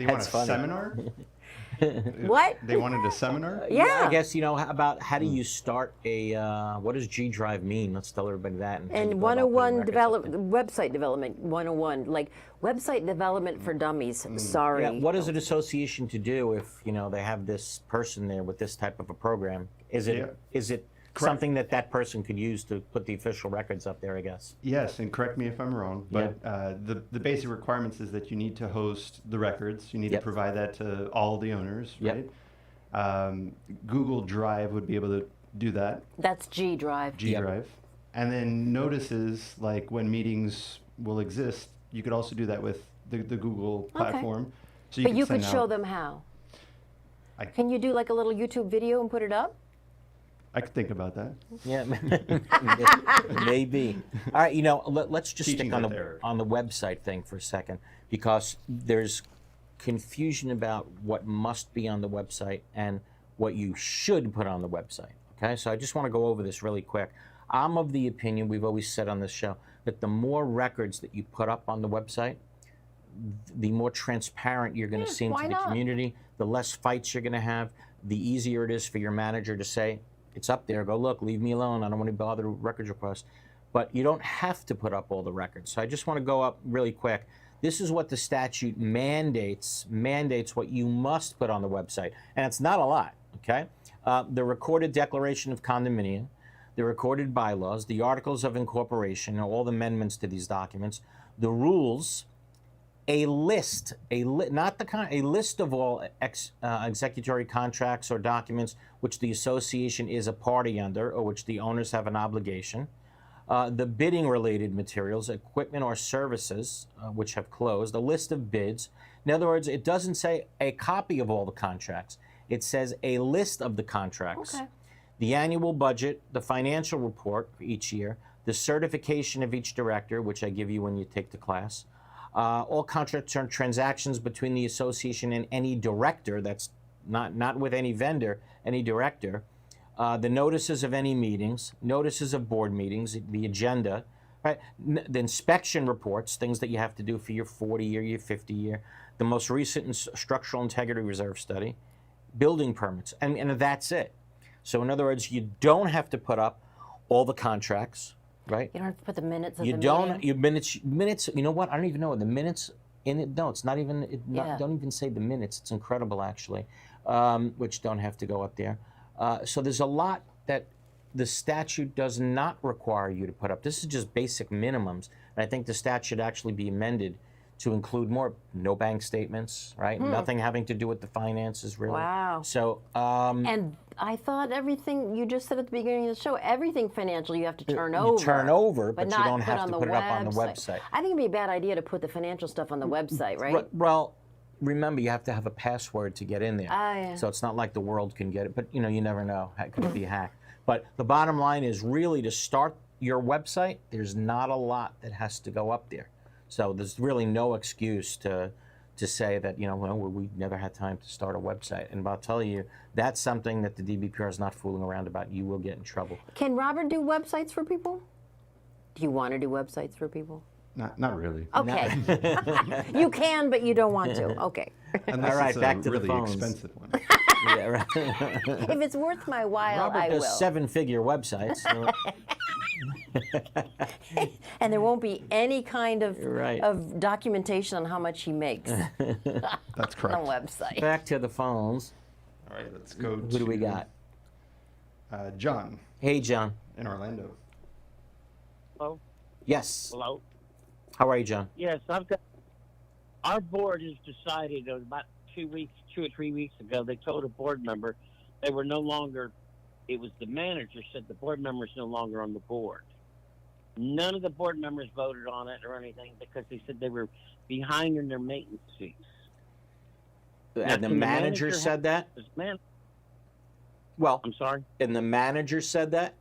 want a seminar? What? They wanted a seminar? Yeah. I guess, about how do you start a, what does G Drive mean? Let's tell everybody that. And 101 website development 101, like website development for dummies. Sorry. Yeah, what is an association to do if, they have this person there with this type of a program? Is it something that person could use to put the official records up there, I guess? Yes, and correct me if I'm wrong, but the basic requirements is that you need to host the records. You need to provide that to all the owners, right? Google Drive would be able to do that. That's G Drive. G Drive. And then notices, like when meetings will exist, you could also do that with the Google platform. So But you could show them how. Can you do like a little YouTube video and put it up? I could think about that. Yeah, maybe. All right, let's just stick on the website thing for a second, because there's confusion about what must be on the website and what you should put on the website. Okay, so I just want to go over this really quick. I'm of the opinion, we've always said on this show, that the more records that you put up on the website, the more transparent you're going to seem to the community, the less fights you're going to have, the easier it is for your manager to say, it's up there, go look, leave me alone, I don't want to bother with records requests. But you don't have to put up all the records. So I just want to go up really quick. This is what the statute mandates what you must put on the website. And it's not a lot, okay? The recorded declaration of condominium, the recorded bylaws, the articles of incorporation, all the amendments to these documents, the rules, a list of all executory contracts or documents which the association is a party under or which the owners have an obligation, the bidding-related materials, equipment or services which have closed, a list of bids. In other words, it doesn't say a copy of all the contracts. It says a list of the contracts, the annual budget, the financial report for each year, the certification of each director, which I give you when you take the class, all contracts or transactions between the association and any director, that's not with any vendor, any director, the notices of any meetings, notices of board meetings, the agenda, right? The inspection reports, things that you have to do for your 40-year, your 50-year, the most recent structural integrity reserve study, building permits, and that's it. So in other words, you don't have to put up all the contracts, right? You don't have to put the minutes of the meeting? Your minutes, you know what? I don't even know the minutes in it. No, it's not even, don't even say the minutes. It's incredible, actually, which don't have to go up there. So there's a lot that the statute does not require you to put up. This is just basic minimums. And I think the statute should actually be amended to include more. No bank statements, right? Nothing having to do with the finances, really. Wow. So, and I thought everything you just said at the beginning of the show, everything financial you have to turn over. You turn over, but you not don't put have on to the put it up on the website. I think it'd be a bad idea to put the financial stuff on the website, right? Well, remember, you have to have a password to get in there. Yeah. So it's not like the world can get it, but you know, you never know. It could be hacked. But the bottom line is really to start your website, there's not a lot that has to go up there. So there's really no excuse to say that, you know, well, we never had time to start a website. And I'll tell you, that's something that the DBPR is not fooling around about. You will get in trouble. Can Robert do websites for people? Do you want to do websites for people? Not really. Okay. You can, but you don't want to. Okay. Unless All right, it's back a to the really phones. expensive one. Yeah, right. If it's worth my while, Robert I does will. 7-figure websites. So. And there won't be any kind of, Right. of documentation on how much he makes That's correct. on a website. Back to the phones. All right, let's go Who do we got? John Hey, John. in Orlando. Hello? Yes. Hello? How are you, John? Yes, our board has decided about 2 or 3 weeks ago, they told a board member they were no longer, it was the manager said the board member is no longer on the board. None of the board members voted on it or anything because they said they were behind in their maintenance fees. And the manager said that? Well, I'm sorry? And the manager said that?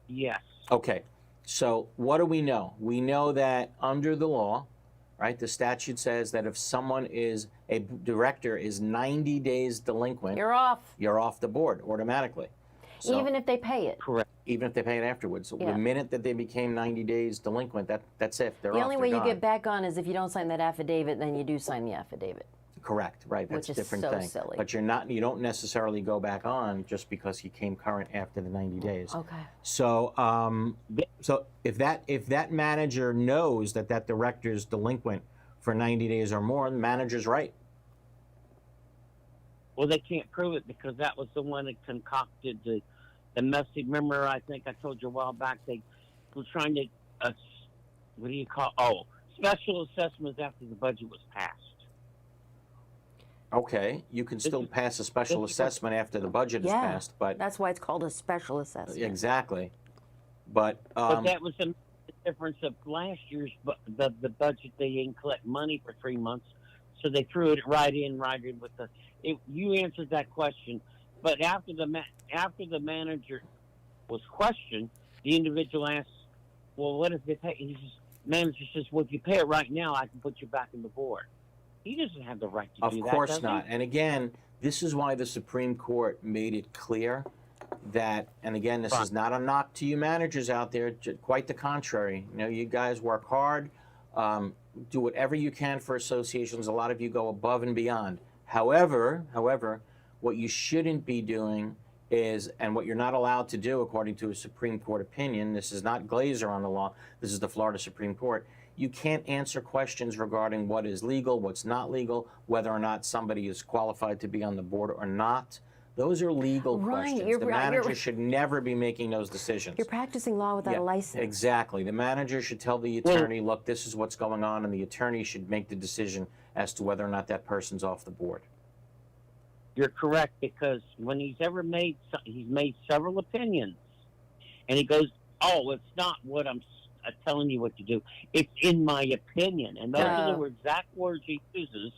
Yes. Okay. So what do we know? We know that under the law, right, the statute says that if someone is, a director is 90 days delinquent, You're off. you're off the board automatically. So, Even if they pay it. Correct. even if they pay it afterwards. So Yeah. the minute that they became 90 days delinquent, that's it. They're The off, only they're way you gone. get back on is if you don't sign that affidavit, then you do sign the affidavit. Correct, right, that's Which a is different so thing. silly. But you don't necessarily go back on just because you came current after the 90 days. Okay. So, so if that manager knows that that director is delinquent for 90 days or more, the manager's right. Well, they can't prove it because that was the one that concocted the messy. Remember, I think I told you a while back, they were trying to, what do you call, special assessments after the budget was passed. Okay, you can still pass a special assessment after the budget is passed, but that's why it's called a special assessment. exactly. But that was the difference of last year's the budget. They didn't collect money for 3 months, so they threw it right in with the. You answered that question, but after the manager was questioned, the individual asked, "Well, what if they pay?" He says, "Manager says, well, if you pay it right now, I can put you back in the board." He doesn't have the right to do that. Of course does not. he? And again, this is why the Supreme Court made it clear that, and again, this is not a knock to you managers out there, quite the contrary. You know, you guys work hard, do whatever you can for associations. A lot of you go above and beyond. However, what you shouldn't be doing is, and what you're not allowed to do according to a Supreme Court opinion, this is not Glazer on the law, this is the Florida Supreme Court, you can't answer questions regarding what is legal, what's not legal, whether or not somebody is qualified to be on the board or not. Those are legal questions. The manager should never be making those decisions. You're practicing law without a license. Exactly. The manager should tell the attorney, look, this is what's going on, and the attorney should make the decision as to whether or not that person's off the board. You're correct, because when he's made several opinions, and he goes, "Oh, it's not what I'm telling you what to do. It's in my opinion," and those are the exact words he uses.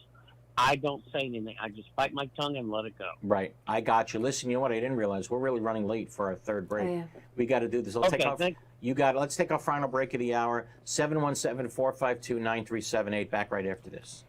I don't say anything. I just bite my tongue and let it go. Right. I got you. Listen, you know what? I didn't realize we're really running late for our third break. We got to do this. Let's let's take our final break of the hour. 717-452-9378. Back right after this.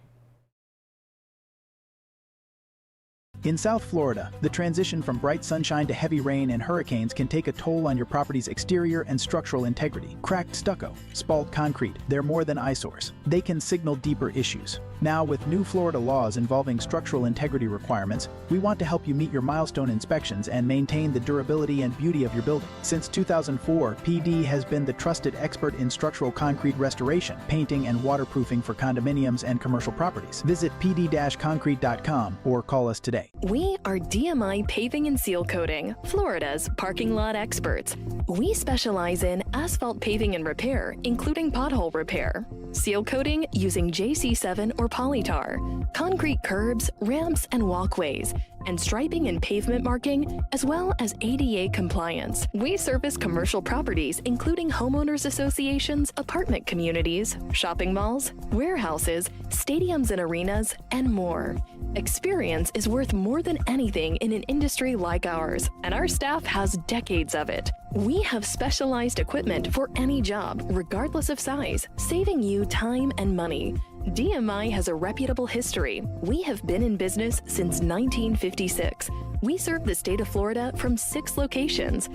In South Florida, the transition from bright sunshine to heavy rain and hurricanes can take a toll on your property's exterior and structural integrity. Cracked stucco, spalled concrete, they're more than eyesores. They can signal deeper issues. Now, with new Florida laws involving structural integrity requirements, we want to help you meet your milestone inspections and maintain the durability and beauty of your building. Since 2004, PD has been the trusted expert in structural concrete restoration, painting, and waterproofing for condominiums and commercial properties. Visit pd-concrete.com or call us today. We are DMI Paving and Seal Coating, Florida's parking lot experts. We specialize in asphalt paving and repair, including pothole repair, seal coating using JC7 or polytar, concrete curbs, ramps, and walkways, and striping and pavement marking, as well as ADA compliance. We service commercial properties, including homeowners associations, apartment communities, shopping malls, warehouses, stadiums and arenas, and more. Experience is worth more than anything in an industry like ours, and our staff has decades of it. We have specialized equipment for any job, regardless of size, saving you time and money. DMI has a reputable history. We have been in business since 1956. We serve the state of Florida from 6 locations.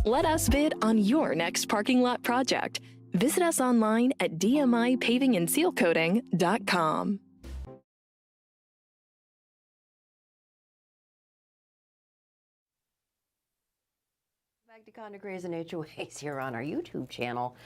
Let us bid on your next parking lot project. Visit us online at dmipavingandsealcoating.com. Back to Condo Craze and HOAs here on our YouTube channel.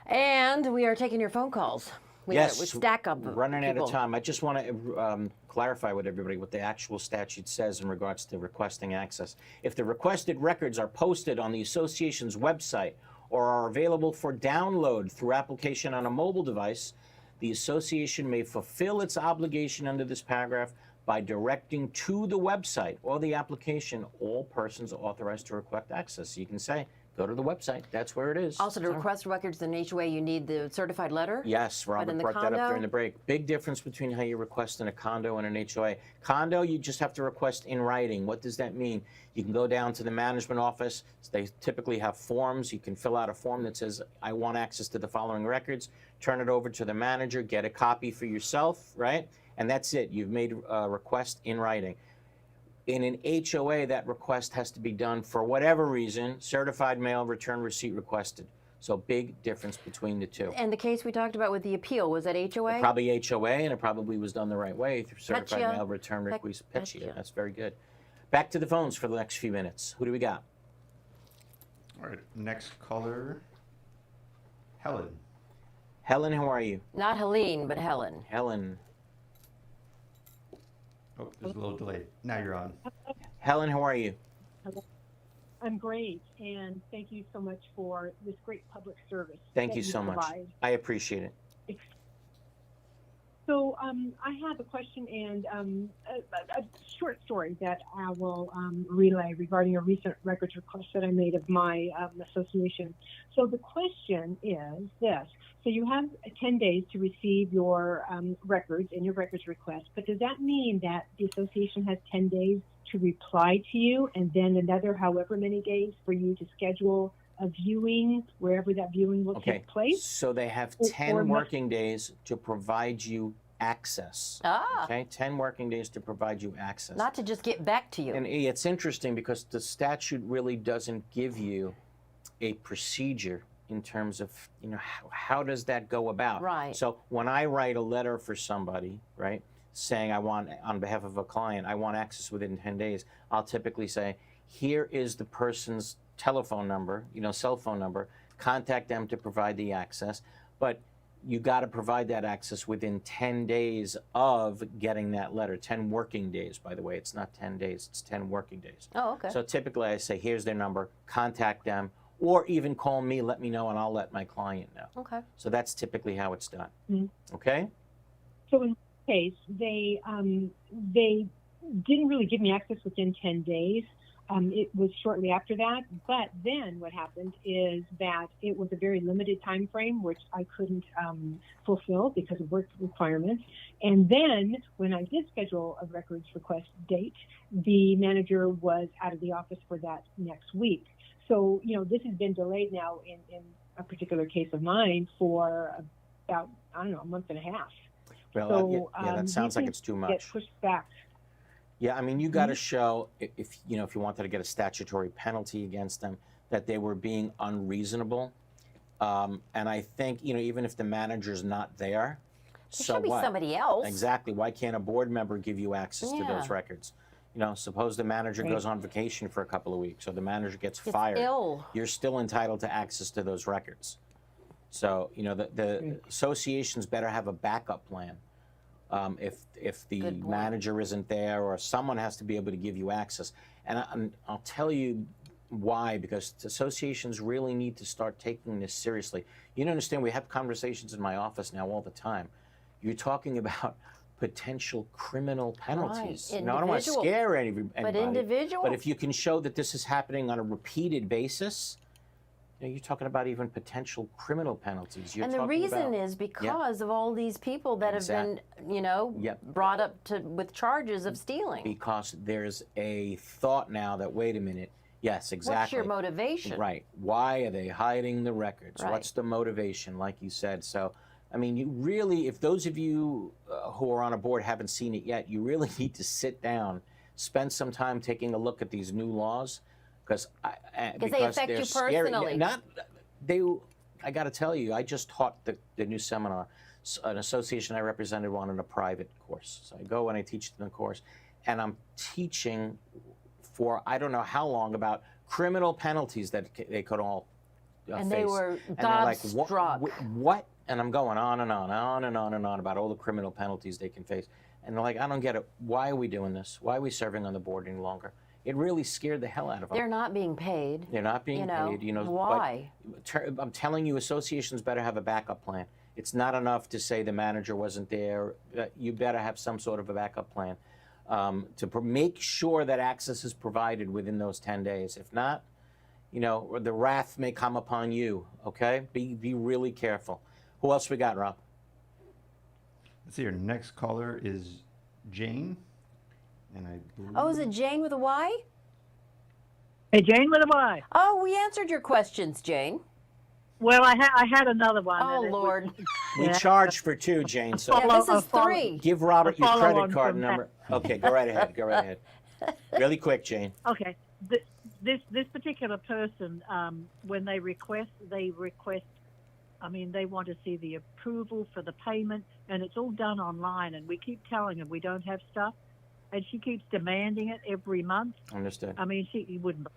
And we are taking your phone calls. We stack up running people. out of time. I just want to clarify with everybody what the actual statute says in regards to requesting access. If the requested records are posted on the association's website or are available for download through application on a mobile device, the association may fulfill its obligation under this paragraph by directing to the website or the application all persons authorized to request access. So you can say, go to the website. That's where it is. Also, to request records in HOA, you need the certified letter? Yes, Robert brought that up during the break. Big difference between how you request in a condo and an HOA. Condo, you just have to request in writing. What does that mean? You can go down to the management office. They typically have forms. You can fill out a form that says, I want access to the following records. Turn it over to the manager. Get a copy for yourself, right? And that's it. You've made a request in writing. In an HOA, that request has to be done for whatever reason, certified mail, return receipt requested. So big difference between the two. And the case we talked about with the appeal, was that HOA? Probably HOA, and it probably was done the right way through certified mail, return request. That's very good. Back to the phones for the next few minutes. Who do we got? All right, next caller, Helen. Helen, how are you? Not Helene, but Helen. Helen. Oh, there's a little delay. Now you're on. Helen, how are you? I'm great, and thank you so much for this great public service. Thank you so much. I appreciate it. So I have a question and a short story that I will relay regarding a recent records request that I made of my association. So the question is this. So you have 10 days to receive your records and your records request, but does that mean that the association has 10 days to reply to you and then another however many days for you to schedule a viewing wherever that viewing will take place? So they have 10 working days to provide you access. Okay, 10 working days to provide you access. Not to just get back to you. And it's interesting because the statute really doesn't give you a procedure in terms of, how does that go about? Right. So when I write a letter for somebody, right, saying I want, on behalf of a client, I want access within 10 days, I'll typically say, here is the person's telephone number, cell phone number, contact them to provide the access, but you got to provide that access within 10 days of getting that letter. 10 working days, by the way. It's not 10 days, it's 10 working days. Oh, okay. So typically I say, here's their number, contact them, or even call me, let me know, and I'll let my client know. Okay. So that's typically how it's done. Mm-hmm. Okay? So in this case, they didn't really give me access within 10 days. It was shortly after that, but then what happened is that it was a very limited time frame, which I couldn't fulfill because of work requirements. And then when I did schedule a records request date, the manager was out of the office for that next week. So, this has been delayed now in a particular case of mine for about, a month and a half. Well, so, that sounds like it's too much. Get pushed back. Yeah, I mean, you got to show, if you wanted to get a statutory penalty against them, that they were being unreasonable. And I think, even if the manager's not there, so should be what? somebody else. Exactly. Why can't a board member give you access to those records? Suppose the manager goes on vacation for a couple of weeks, or the manager gets fired. Ill. You're still entitled to access to those records. So, the associations better have a backup plan. If the manager isn't there, or someone has to be able to give you access. And I'll tell you why, because associations really need to start taking this seriously. You understand, we have conversations in my office now all the time. You're talking about potential criminal penalties. Right. I don't want to scare anybody. But individual. But if you can show that this is happening on a repeated basis, you're talking about even potential criminal penalties. And the reason is because of all these people that have been, brought up with charges of stealing. Because there's a thought now that, wait a minute, yes, exactly. What's your motivation? Right. Why are they hiding the records? Right. What's the motivation, like you said? So, I mean, you really, if those of you who are on a board haven't seen it yet, you really need to sit down, spend some time taking a look at these new laws, because they affect you personally. I got to tell you, I just taught the new seminar. An association I represented wanted a private course. So I go and I teach them the course, and I'm teaching for I don't know how long about criminal penalties that they could all face. And they were gobstruck. What? And I'm going on and on and on about all the criminal penalties they can face. And they're like, I don't get it. Why are we doing this? Why are we serving on the board any longer? It really scared the hell out of them. They're not being paid. They're not being paid. Why? But I'm telling you, associations better have a backup plan. It's not enough to say the manager wasn't there. You better have some sort of a backup plan to make sure that access is provided within those 10 days. If not, the wrath may come upon you, okay? Be really careful. Who else we got, Rob? Let's see, our next caller is Jane. And is it Jane with a Y? Hey, Jane with a Y. Oh, we answered your questions, Jane. Well, I had another one. Oh, Lord. We charged for two, Jane. So this is three. Give Robert your credit card number. Okay, go right ahead. Go right ahead. Really quick, Jane. Okay. This particular person, when they request, they want to see the approval for the payment, and it's all done online, and we keep telling them we don't have stuff, and she keeps demanding it every month. Understood. I mean, she wouldn't.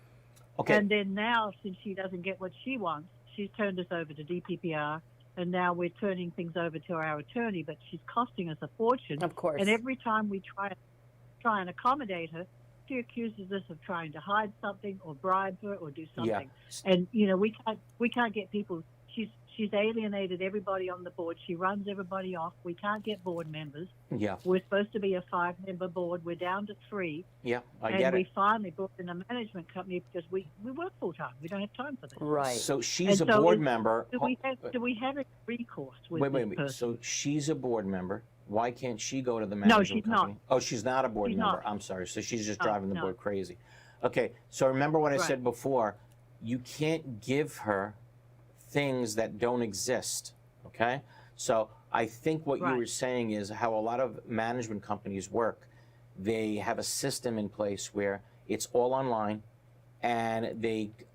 Okay. And then now, since she doesn't get what she wants, she's turned us over to DPPR, and now we're turning things over to our attorney, but she's costing us a fortune. Of course. And every time we try and accommodate her, she accuses us of trying to hide something or bribe her or do something. Yeah. And we can't get people. She's alienated everybody on the board. She runs everybody off. We can't get board members. Yeah. We're supposed to be a 5-member board. We're down to 3. Yeah, I and get it. we finally brought in a management company because we work full time. We don't have time for this. Right. So she's a board member. Do we have a recourse with Wait. this person? So she's a board member. Why can't she go to the management company? Not. Oh, she's not a board She's member. not. I'm sorry. So she's just driving the no. board crazy. Okay. So remember what I Right. said before. You can't give her things that don't exist. Okay. So I think what you were saying is how a lot of management companies work. They have a system in place where it's all online, and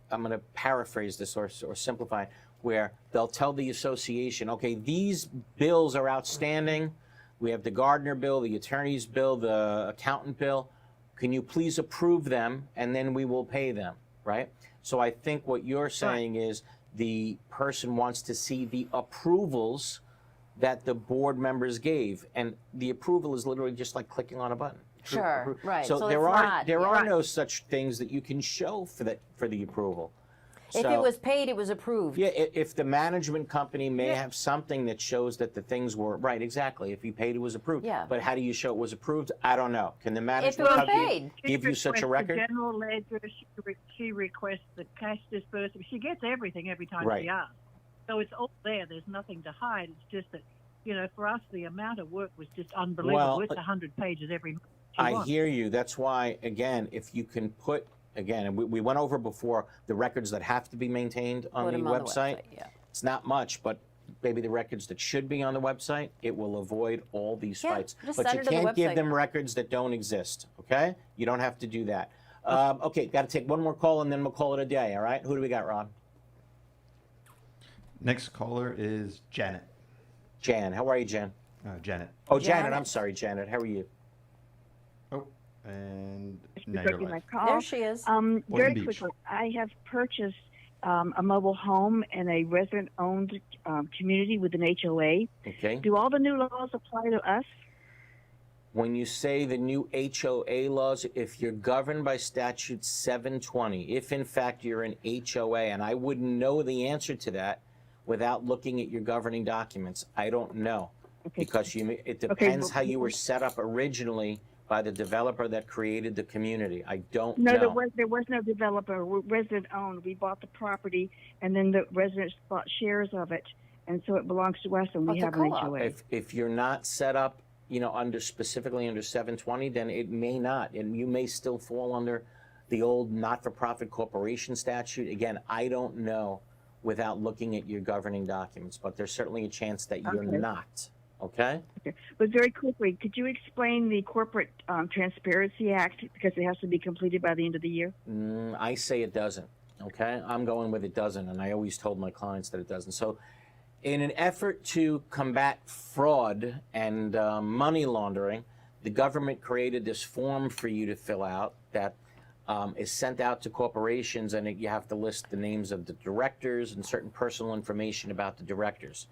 I'm going to paraphrase this or simplify it, where they'll tell the association, okay, these bills are outstanding. We have the gardener bill, the attorney's bill, the accountant bill. Can you please approve them, and then we will pay them, right? So I think what you're saying is the person wants to see the approvals that the board members gave, and the approval is literally just like clicking on a button. Sure, right. So there are no such things that you can show for the approval. If it was paid, it was approved. Yeah, if the management company may have something that shows that the things were right, exactly. If you paid, it was approved. Yeah. But how do you show it was approved? I don't know. Can the management was company paid. give you such a record? The general ledger, she requests the cash disbursement. She gets everything every time Right. she asks. So it's all there. There's nothing to hide. It's just that, for us, the amount of work was just unbelievable. Well, It's 100 pages every month. I hear you. That's why, again, if you can put, and we went over before the records that have to be maintained on Put the them on the website. website, yeah. It's not much, but maybe the records that should be on the website, it will avoid all these Yeah, fights. just But send you her to the can't give website. them records that don't exist, okay? You don't have to do that. Okay, got to take one more call, and then we'll call it a day, all right? Who do we got, Ron? Next caller is Janet. Jan, how are you, Jan? Janet. Oh, Janet, I'm sorry, Janet. How are you? Oh, and now for you're taking live. my call. There she is. Very Beach. quickly, I have purchased a mobile home in a resident-owned community with an HOA. Okay. Do all the new laws apply to us? When you say the new HOA laws, if you're governed by statute 720, if in fact you're an HOA, and I wouldn't know the answer to that without looking at your governing documents. I don't know. Because it depends how you were set up originally by the developer that created the community. I don't know. No, there was no developer. We're resident-owned. We bought the property, and then the residents bought shares of it, and so it belongs to us, and we have an HOA. If you're not set up, specifically under 720, then it may not, and you may still fall under the old not-for-profit corporation statute. Again, I don't know without looking at your governing documents, but there's certainly a chance that you're not. Okay? But very quickly, could you explain the Corporate Transparency Act, because it has to be completed by the end of the year? I say it doesn't. Okay? I'm going with it doesn't, and I always told my clients that it doesn't. So in an effort to combat fraud and money laundering, the government created this form for you to fill out that is sent out to corporations, and you have to list the names of the directors and certain personal information about the directors.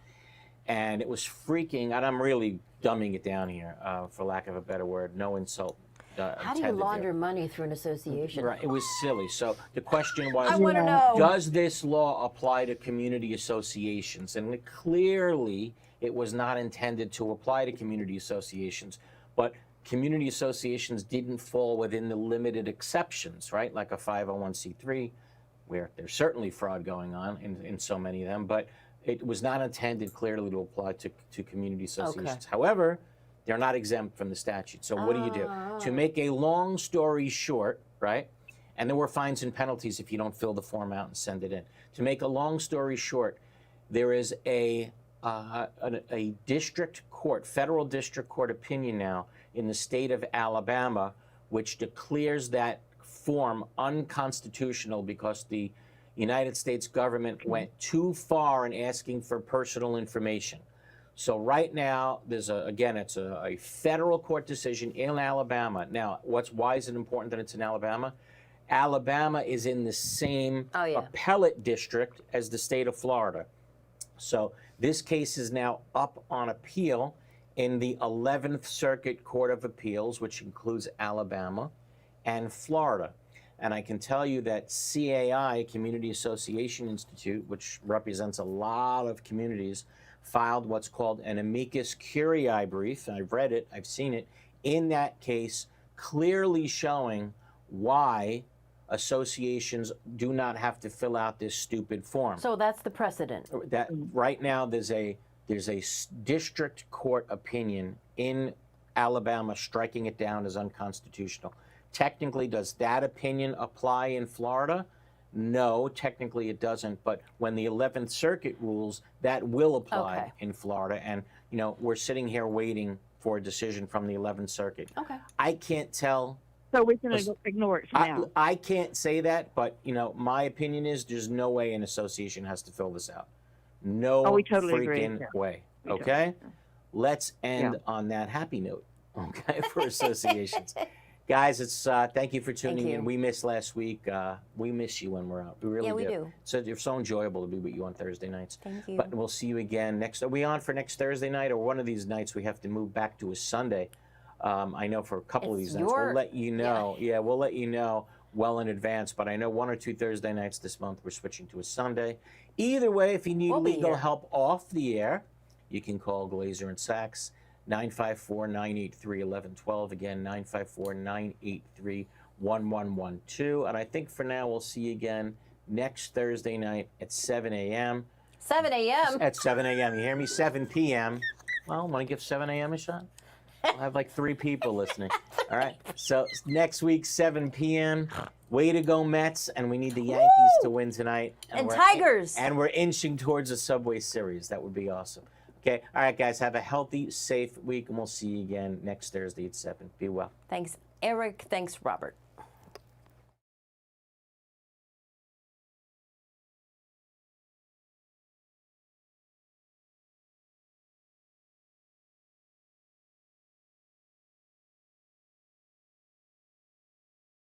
And it was freaking, and I'm really dumbing it down here, for lack of a better word, no insult. How do you launder money through an association? Right, it was silly. So the question was, I wanna know. Does this law apply to community associations? And clearly, it was not intended to apply to community associations, but community associations didn't fall within the limited exceptions, right? Like a 501c3, where there's certainly fraud going on in so many of them, but it was not intended clearly to apply to community associations. Okay. However, they're not exempt from the statute. So what do you do? To make a long story short, right? And there were fines and penalties if you don't fill the form out and send it in. To make a long story short, there is a district court, federal district court opinion now in the state of Alabama, which declares that form unconstitutional because the United States government went too far in asking for personal information. So right now, there's it's a federal court decision in Alabama. Now, why is it important that it's in Alabama? Alabama is in the same appellate district as the state of Florida. So this case is now up on appeal in the 11th Circuit Court of Appeals, which includes Alabama and Florida. And I can tell you that CAI, Community Association Institute, which represents a lot of communities, filed what's called an amicus curiae brief. I've read it, I've seen it, in that case, clearly showing why associations do not have to fill out this stupid form. So that's the precedent. That right now there's a district court opinion in Alabama striking it down as unconstitutional. Technically, does that opinion apply in Florida? No, technically it doesn't. But when the 11th Circuit rules, that will apply in Florida. And, we're sitting here waiting for a decision from the 11th Circuit. Okay. I can't tell. So we can ignore it for now. I can't say that, but, my opinion is there's no way an association has to fill this out. No we totally freaking agree. way. We Okay? Let's end on that happy note, okay, for associations. Guys, it's thank you for tuning in. We missed last week. We miss you when we're out. We really do. we do. So it's so enjoyable to be with you on Thursday nights. Thank you. But we'll see you again next. Are we on for next Thursday night, or one of these nights we have to move back to a Sunday? I know for a couple of these nights. We'll let you know. Yeah, we'll let you know well in advance. But I know 1 or 2 Thursday nights this month we're switching to a Sunday. Either way, if you need legal help off the air, you can call Glazer and Sachs. 954-983-1112. Again, 954-983-1112. And I think for now we'll see you again next Thursday night at 7 a.m. 7 a.m.? At 7 a.m. You hear me? 7 p.m. Well, want to give 7 a.m. a shot? I'll have like 3 people listening. All right. So next week, 7 p.m. Way to go, Mets. And we need the Yankees to win tonight. And Tigers. And we're inching towards a Subway Series. That would be awesome. Okay. All right, guys. Have a healthy, safe week, and we'll see you again next Thursday at 7. Be well. Thanks, Eric. Thanks, Robert.